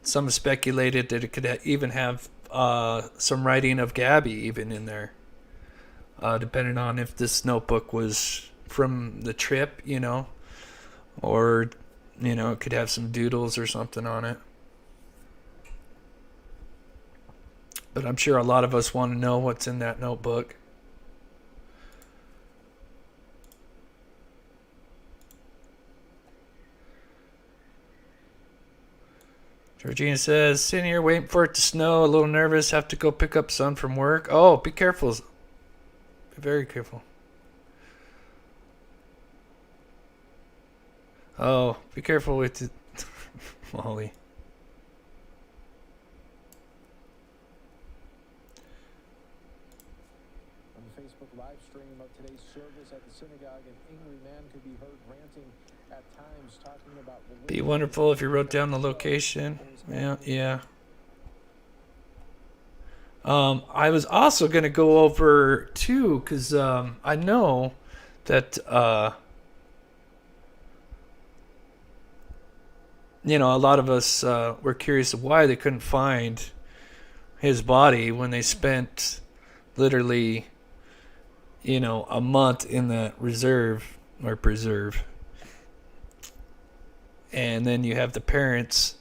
some have speculated that it could even have some writing of Gabby even in there, depending on if this notebook was from the trip, or it could have some doodles or something on it. But I'm sure a lot of us want to know what's in that notebook. Georgina says, sitting here waiting for it to snow, a little nervous, have to go pick up son from work. Oh, be careful. Be very careful. Oh, be careful with it, Molly. On the Facebook live stream of today's service at the synagogue, an angry man could be heard ranting at times, talking about... Be wonderful if you wrote down the location. Yeah. I was also going to go over, too, because I know that... a lot of us were curious of why they couldn't find his body when they spent literally, a month in the reserve or preserve. And then you have the parents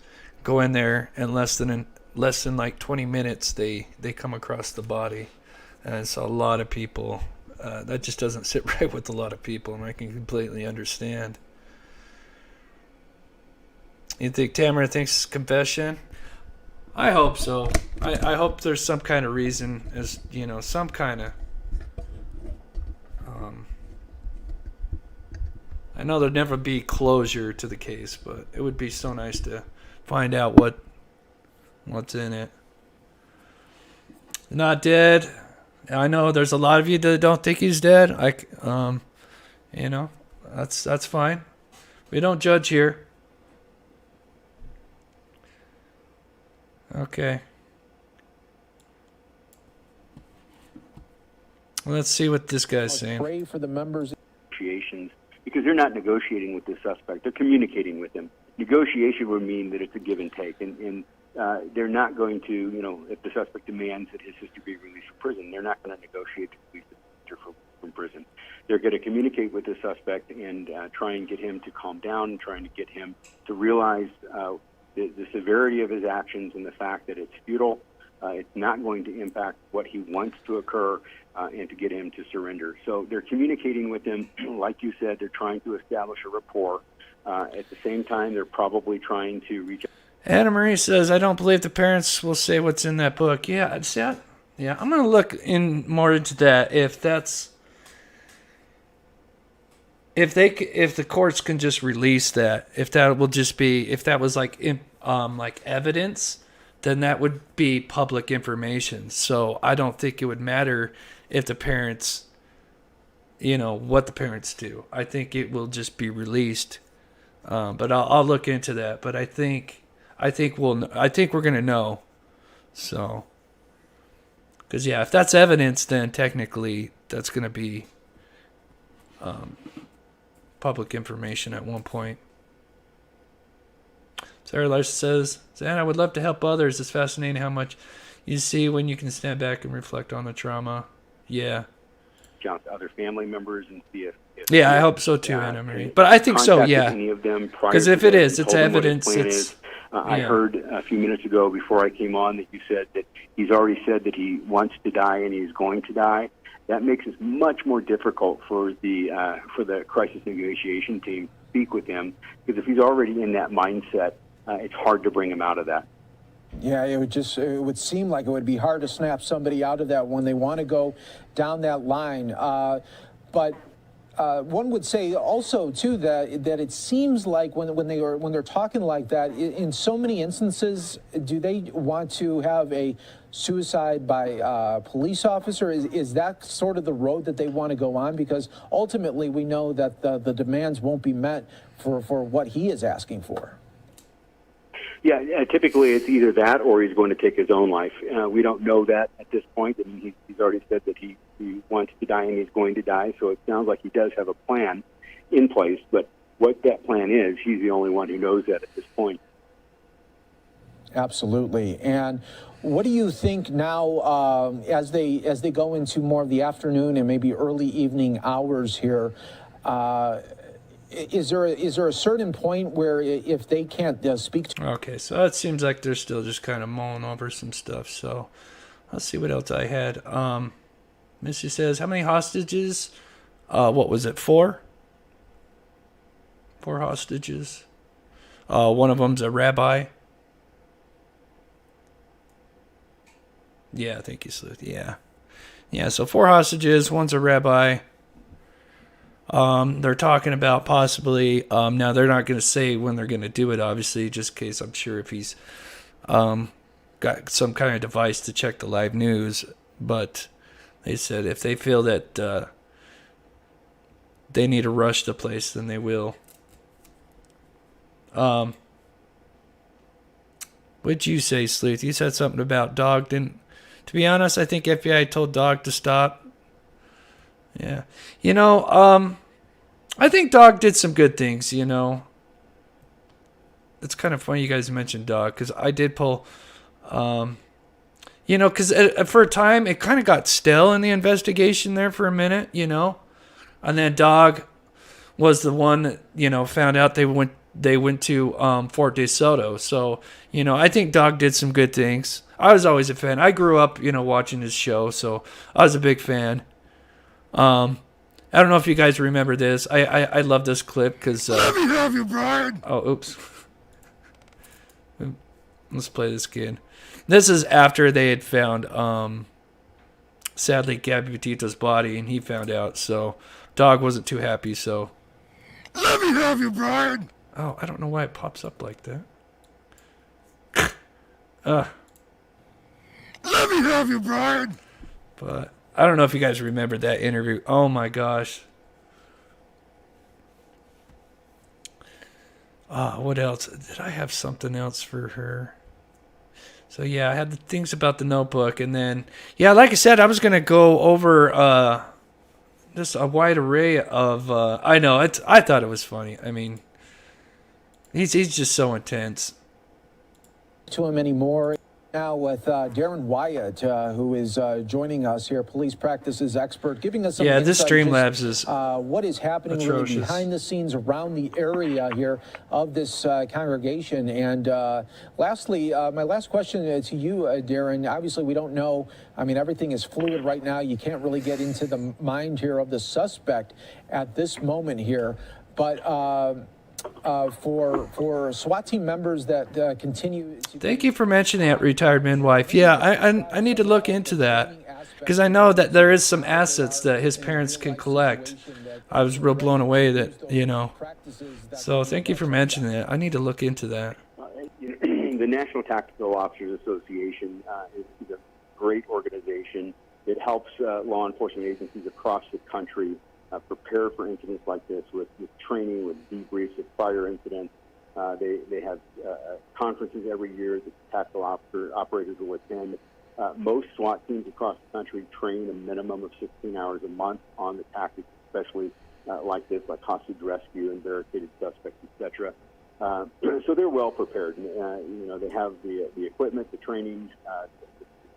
go in there, and less than like 20 minutes they come across the body. And so a lot of people, that just doesn't sit right with a lot of people, and I can completely understand. You think Tamara thinks confession? I hope so. I hope there's some kind of reason, as some kind of I know there'd never be closure to the case, but it would be so nice to find out what's in it. Not dead. I know there's a lot of you that don't think he's dead. That's fine. We don't judge here. Okay. Let's see what this guy's saying. Pray for the members. Negotiations, because they're not negotiating with the suspect; they're communicating with him. Negotiation would mean that it's a give and take, and they're not going to, if the suspect demands that his sister be released from prison, they're not going to negotiate to release the sister from prison. They're going to communicate with the suspect and try and get him to calm down, and trying to get him to realize the severity of his actions and the fact that it's futile. It's not going to impact what he wants to occur, and to get him to surrender. So they're communicating with him. Like you said, they're trying to establish a rapport. At the same time, they're probably trying to reach out. Anna Marie says, I don't believe the parents will say what's in that book. Yeah, see that? Yeah, I'm going to look more into that. If the courts can just release that, if that was like evidence, then that would be public information. So I don't think it would matter if the parents, what the parents do. I think it will just be released. But I'll look into that. But I think we're gonna know. So, because if that's evidence, then technically that's gonna be public information at one point. Sarah Larson says, Zan, I would love to help others. It's fascinating how much you see when you can stand back and reflect on the trauma. Yeah. Out to other family members and see if I hope so too, Anna Marie. But I think so, yeah. Because if it is, it's evidence. I heard a few minutes ago before I came on that you said that he's already said that he wants to die and he's going to die. That makes it much more difficult for the crisis negotiation team to speak with him, because if he's already in that mindset, it's hard to bring him out of that. Yeah, it would seem like it would be hard to snap somebody out of that when they want to go down that line. But one would say also too that it seems like when they're talking like that, in so many instances, do they want to have a suicide by police officer? Is that sort of the road that they want to go on? Because ultimately, we know that the demands won't be met for what he is asking for. Yeah, typically it's either that or he's going to take his own life. We don't know that at this point. I mean, he's already said that he wants to die and he's going to die, so it sounds like he does have a plan in place, but what that plan is, he's the only one who knows that at this point. Absolutely. And what do you think now as they go into more of the afternoon and maybe early evening hours here? Is there a certain point where if they can't speak to... Okay, so it seems like they're still just kind of mulling over some stuff. So let's see what else I had. Missy says, how many hostages? What was it, 4? 4 hostages. One of them's a rabbi. Yeah, thank you, Sleuth. Yeah, so 4 hostages, one's a rabbi. They're talking about possibly, now they're not going to say when they're going to do it, obviously, just in case. I'm sure if he's got some kind of device to check the live news, but they said if they feel that they need to rush the place, then they will. What'd you say, Sleuth? You said something about Dog didn't... To be honest, I think FBI told Dog to stop. Yeah. I think Dog did some good things, It's kind of funny you guys mentioned Dog, because I did pull, because for a time it kind of got stale in the investigation there for a minute, And then Dog was the one that, found out they went to Fort De Soto. So, I think Dog did some good things. I was always a fan. I grew up, watching his show, so I was a big fan. I don't know if you guys remember this. I love this clip because... Let me have you, Brian! Oh, oops. Let's play this again. This is after they had found, sadly, Gabby Petito's body, and he found out. So, Dog wasn't too happy, so... Let me have you, Brian. Oh, I don't know why it pops up like that. Let me have you, Brian. But I don't know if you guys remember that interview. Oh my gosh. What else? Did I have something else for her? So yeah, I had the things about the notebook, and then yeah, like I said, I was gonna go over just a wide array of. I know I thought it was funny. I mean, he's just so intense. To him anymore. Now with Darren Wyatt, who is joining us here, police practices expert, giving us some Yeah, this insight Streamlabs just, is what is happening really atrocious. behind the scenes around the area here of this congregation. And lastly, my last question to you, Darren. Obviously, we don't know. I mean, everything is fluid right now. You can't really get into the mind here of the suspect at this moment here. But for SWAT team members that continue to... Thank you for mentioning that, retired midwife. Yeah, I need to look into that because I know that there is some assets that his parents can collect. I was real blown away that, you know. So thank you for mentioning that. I need to look into that. The National Tactical Officers Association is a great organization. It helps law enforcement agencies across the country prepare for incidents like this with training, with debriefs of prior incidents. They have conferences every year that tactical operators will attend. Most SWAT teams across the country train a minimum of 16 hours a month on the tactics, especially like this, like hostage rescue and barricaded suspects, etc. So they're well prepared. You know, they have the equipment, the training, the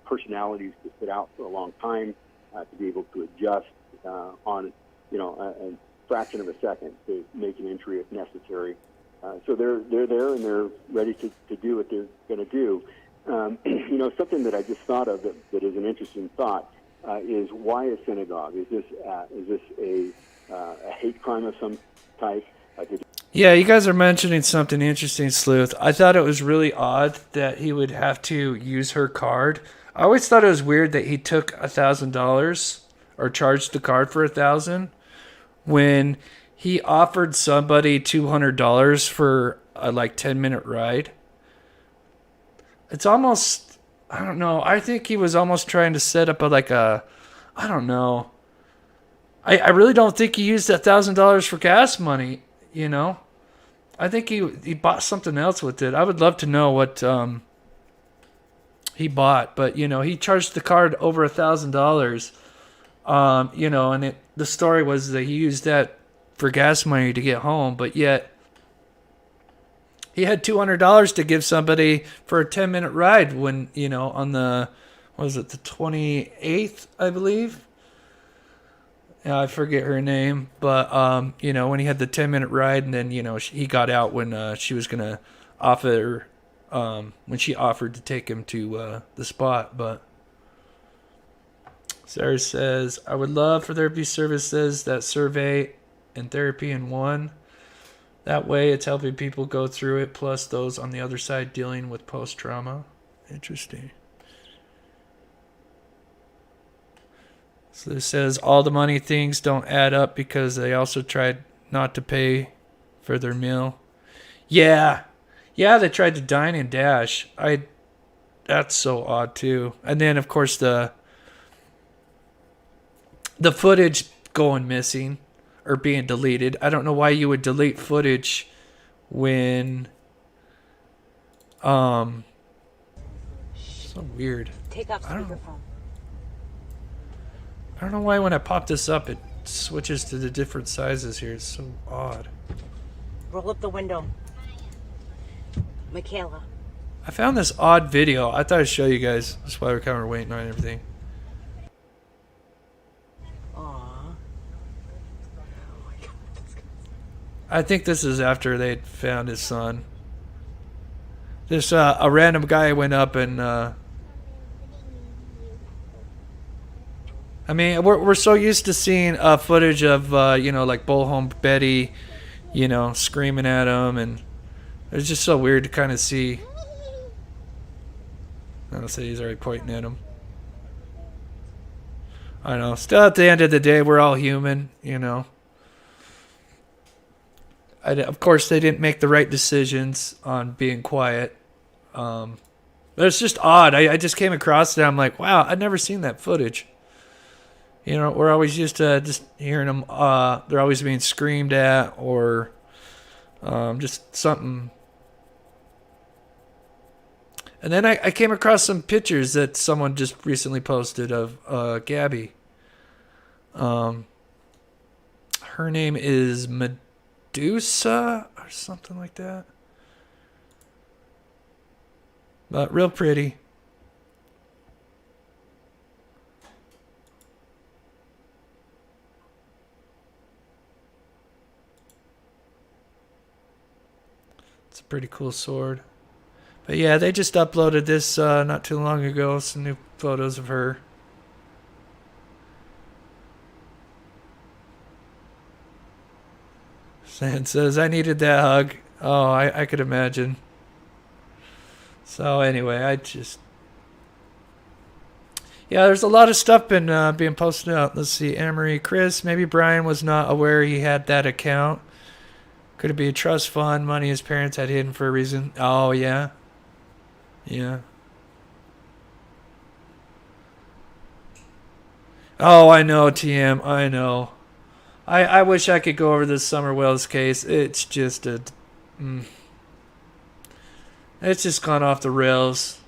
personalities to sit out for a long time, to be able to adjust on a fraction of a second to make an entry if necessary. So they're there and they're ready to do what they're going to do. You know, something that I just thought of that is an interesting thought is why a synagogue? Is this a hate crime of some type? Yeah, you guys are mentioning something interesting, Sleuth. I thought it was really odd that he would have to use her card. I always thought it was weird that he took $1,000 or charged the card for $1,000 when he offered somebody $200 for a 10-minute ride. It's almost, I don't know. I think he was almost trying to set up I don't know. I really don't think he used that $1,000 for gas money, you know. I think he bought something else with it. I would love to know what he bought, but you know, he charged the card over $1,000. You know, and the story was that he used that for gas money to get home, but yet he had $200 to give somebody for a 10-minute ride when, you know, on the 28th, I believe. Yeah, I forget her name, but you know, when he had the 10-minute ride, and then, you know, he got out when she was gonna offer, when she offered to take him to the spot. But Sarah says, I would love for there to be services that survey and therapy in one. That way, it's helping people go through it, plus those on the other side dealing with post-trauma. Interesting. So it says all the money things don't add up because they also tried not to pay for their meal. Yeah, they tried to dine and dash. That's so odd too. And then of course the footage going missing or being deleted. I don't know why you would delete footage when so weird. Take off speakerphone. I don't know why when I pop this up, it switches to the different sizes here. It's so odd. Roll up the window. Michaela. I found this odd video. I thought I'd show you guys. That's why we're kind of waiting on everything. I think this is after they'd found his son. This a random guy went up and I mean, we're so used to seeing footage of you know, like Bullhome Betty, you know, screaming at him, and it's just so weird to kind of see. I don't say he's already pointing at him. I know. Still, at the end of the day, we're all human, you know. of course, they didn't make the right decisions on being quiet. But it's just odd. I just came across it. I'm like, wow, I'd never seen that footage. You know, we're always used to just hearing them. They're always being screamed at or just something. And then I came across some pictures that someone just recently posted of Gabby. Her name is Medusa or something like that. But real pretty. It's a pretty cool sword. But yeah, they just uploaded this not too long ago. Some new photos of her. Sand says, I needed that hug. Oh, I could imagine. So anyway, yeah, there's a lot of stuff been being posted out. Let's see, Anna-Marie, Chris, maybe Brian was not aware he had that account. Could it be a trust fund, money his parents had hidden for a reason? Oh, yeah. Yeah. Oh, I know, TM, I know. I wish I could go over this Summer Wells case. It's just it's just gone off the rails.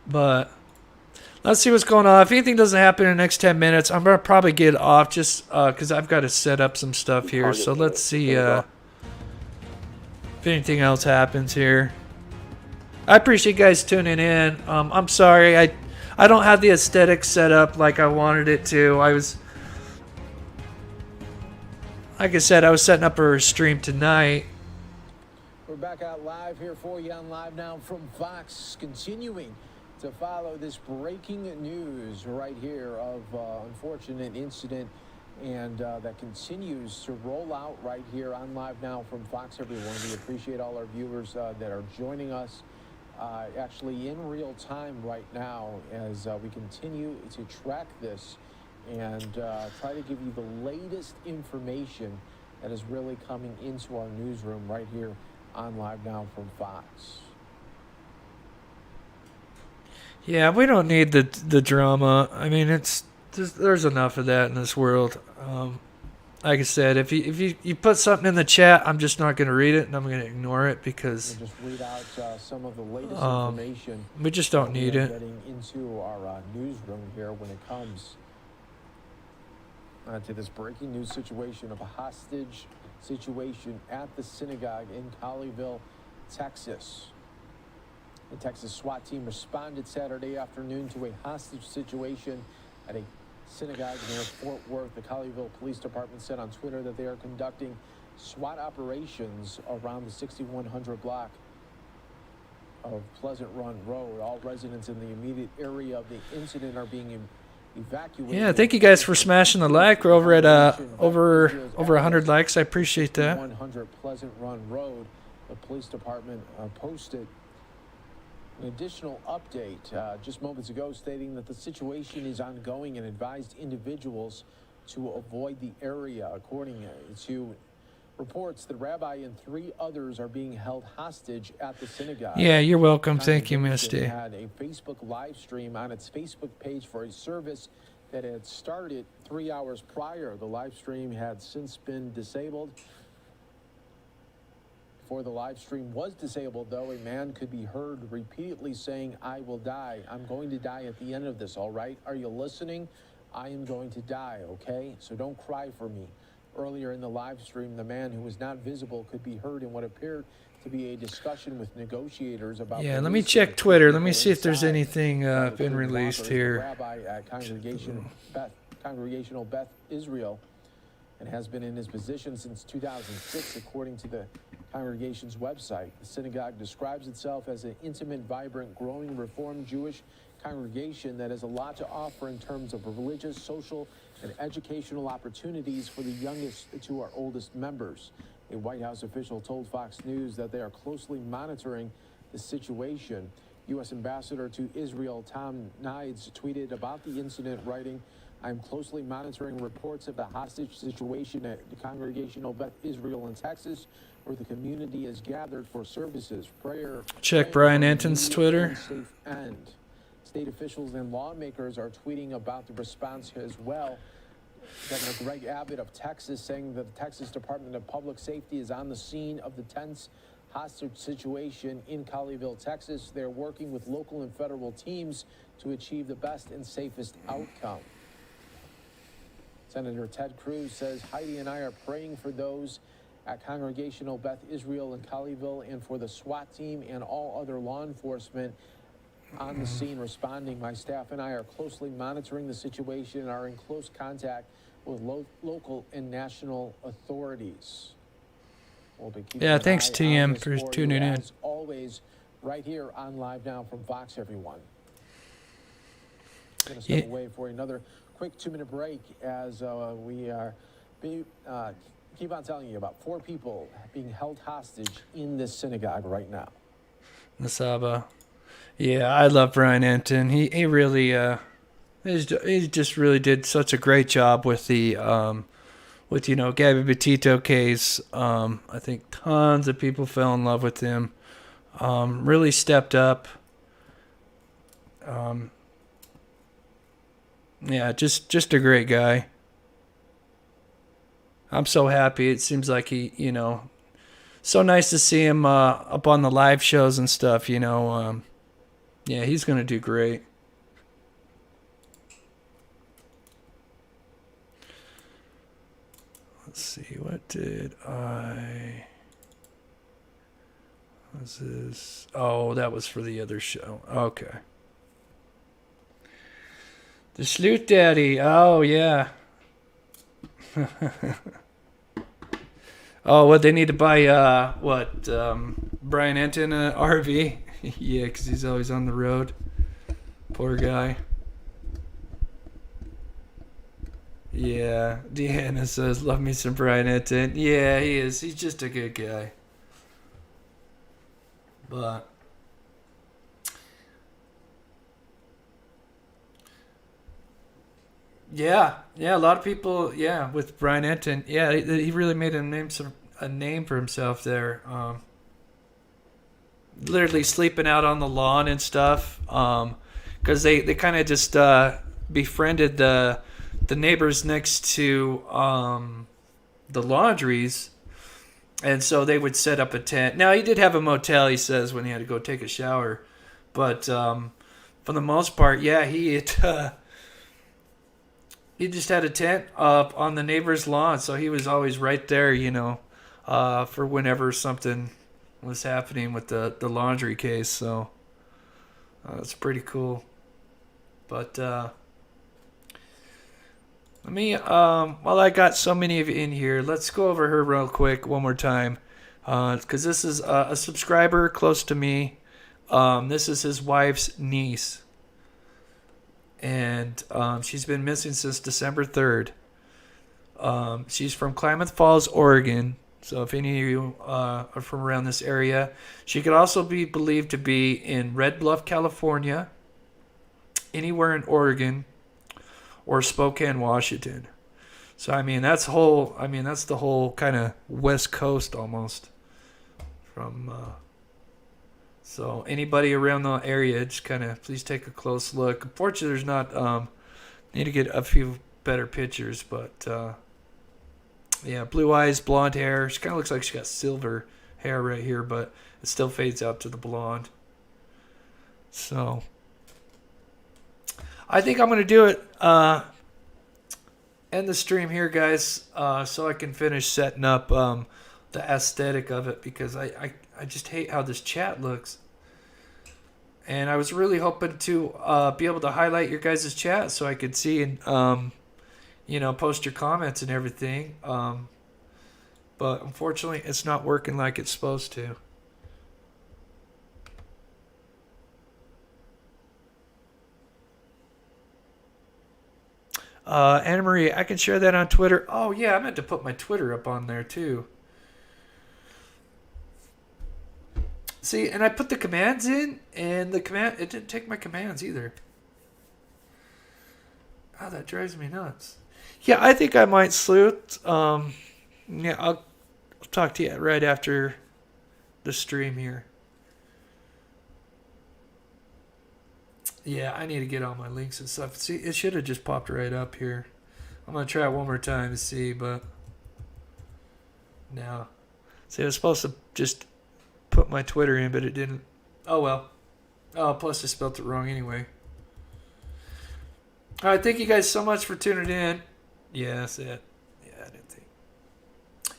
But let's see what's going on. If anything doesn't happen in the next 10 minutes, I'm going to probably get off just because I've got to set up some stuff here. So let's see if anything else happens here. I appreciate you guys tuning in. I'm sorry. I don't have the aesthetic set up like I wanted it to. Like I said, I was setting up a stream tonight. We're back out live here for you on Live Now from Fox, continuing to follow this breaking news right here of unfortunate incident, and that continues to roll out right here on Live Now from Fox, everyone. We appreciate all our viewers that are joining us actually in real time right now as we continue to track this and try to give you the latest information that is really coming into our newsroom right here on Live Now from Fox. Yeah, we don't need the drama. I mean, there's enough of that in this world. Like I said, if you put something in the chat, I'm just not going to read it, and I'm going to ignore it because we'll just read out some of the latest information. We just don't need it. Getting into our newsroom here when it comes to this breaking news situation of a hostage situation at the synagogue in Colleyville, Texas. The Texas SWAT team responded Saturday afternoon to a hostage situation at a synagogue near Fort Worth. The Colleyville Police Department said on Twitter that they are conducting SWAT operations around the 6100 block of Pleasant Run Road. All residents in the immediate area of the incident are being evacuated. Yeah, thank you guys for smashing the like. We're over at over 100 likes. I appreciate that. 100 Pleasant Run Road. The police department posted an additional update just moments ago stating that the situation is ongoing and advised individuals to avoid the area. According to reports, the rabbi and 3 others are being held hostage at the synagogue. Yeah, you're welcome. Thank you, Misty. Had a Facebook live stream on its Facebook page for a service that had started 3 hours prior. The live stream had since been disabled. Before the live stream was disabled, though, a man could be heard repeatedly saying, "I will die. I'm going to die at the end of this, all right? Are you listening? I am going to die, okay? So don't cry for me." Earlier in the live stream, the man who was not visible could be heard in what appeared to be a discussion with negotiators about... Yeah, let me check Twitter. Let me see if there's anything been released here. Rabbi at Congregational Beth Israel, and has been in his position since 2006, according to the congregation's website. The synagogue describes itself as an intimate, vibrant, growing Reformed Jewish congregation that has a lot to offer in terms of religious, social, and educational opportunities for the youngest to our oldest members. A White House official told Fox News that they are closely monitoring the situation. U.S. Ambassador to Israel Tom Nides tweeted about the incident, writing, "I'm closely monitoring reports of the hostage situation at the Congregation Beth Israel in Texas, where the community is gathered for services, prayer." Check Brian Anton's Twitter. Safe end. State officials and lawmakers are tweeting about the response as well. Governor Greg Abbott of Texas saying that the Texas Department of Public Safety is on the scene of the tense hostage situation in Colleyville, Texas. They're working with local and federal teams to achieve the best and safest outcome. Senator Ted Cruz says Heidi and I are praying for those at Congregation Beth Israel in Colleyville and for the SWAT team and all other law enforcement on the scene responding. My staff and I are closely monitoring the situation and are in close contact with local and national authorities. We'll be keeping an thanks eye TM on this for you, tuning in. as always, right here on Live Now from Fox, everyone. Going to step away for another quick 2-minute break as we are keep on telling you about 4 people being held hostage in this synagogue right now. Nasaba. Yeah, I love Brian Anton. He really he just really did such a great job with the Gabby Petito case. I think tons of people fell in love with him. Really stepped up. Yeah, just a great guy. I'm so happy. It seems like he, so nice to see him up on the live shows and stuff, Yeah, he's going to do great. Let's see, what did I... Was this... Oh, that was for the other show. Okay. The Sloot Daddy. Oh, yeah. Oh, what, they need to buy, Brian Anton RV? Yeah, because he's always on the road. Poor guy. Yeah, Deanna says, love me some Brian Anton. Yeah, he is. He's just a good guy. But... Yeah, a lot of people, with Brian Anton. Yeah, he really made a name for himself there. Literally sleeping out on the lawn and stuff. Because they kind of just befriended the neighbors next to the laundries. And so they would set up a tent. Now, he did have a motel, he says, when he had to go take a shower. But for the most part, yeah, he just had a tent up on the neighbor's lawn. So he was always right there, for whenever something was happening with the laundry case. So that's pretty cool. But let me, while I got so many of you in here, let's go over her real quick one more time. Because this is a subscriber close to me. This is his wife's niece. And she's been missing since December 3rd. She's from Klamath Falls, Oregon. So if any of you are from around this area, she could also be believed to be in Red Bluff, California, anywhere in Oregon, or Spokane, Washington. So that's the whole kind of West Coast almost. From so anybody around the area, just kind of please take a close look. Unfortunately, there's not need to get a few better pictures, but yeah, blue eyes, blonde hair. She kind of looks like she got silver hair right here, but it still fades out to the blonde. So I think I'm going to do it, end the stream here, guys, so I can finish setting up the aesthetic of it, because I just hate how this chat looks. And I was really hoping to be able to highlight your guys' chat so I could see and, post your comments and everything. But unfortunately, it's not working like it's supposed to. Anna Marie, I can share that on Twitter. Oh, yeah, I meant to put my Twitter up on there, too. See, and I put the commands in, and it didn't take my commands either. Oh, that drives me nuts. Yeah, I think I might sleuth. Yeah, I'll talk to you right after the stream here. Yeah, I need to get all my links and stuff. See, it should have just popped right up here. I'm going to try it one more time to see, but no. See, I was supposed to just put my Twitter in, but it didn't. Oh, well. Oh, plus I spelled it wrong anyway. All right, thank you guys so much for tuning in. Yeah, that's it. Yeah, I didn't think.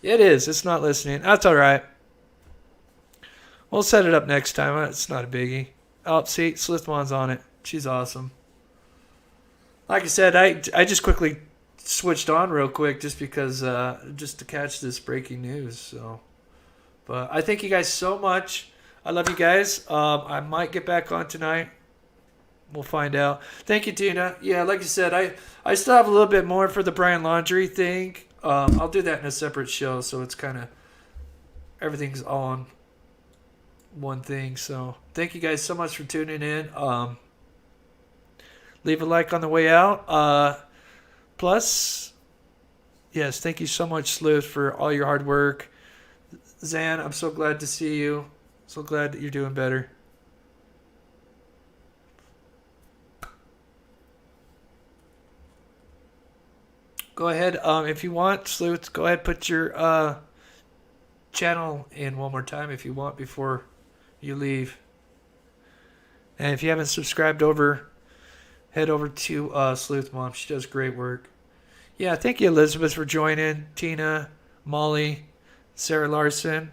It is. It's not listening. That's all right. We'll set it up next time. It's not a biggie. Oh, see, Slithmon's on it. She's awesome. Like I said, I just quickly switched on real quick just because just to catch this breaking news. So, but I thank you guys so much. I love you guys. I might get back on tonight. We'll find out. Thank you, Tina. Yeah, like you said, I still have a little bit more for the Brian Laundrie thing. I'll do that in a separate show, so it's kind of everything's all on one thing. So thank you guys so much for tuning in. Leave a like on the way out. Plus, yes, thank you so much, Sleuth, for all your hard work. Zan, I'm so glad to see you. So glad that you're doing better. Go ahead, if you want, Sleuth, go ahead, put your channel in one more time if you want before you leave. And if you haven't subscribed head over to Sleuth Mom. She does great work. Yeah, thank you, Elizabeth, for joining. Tina, Molly, Sarah Larson.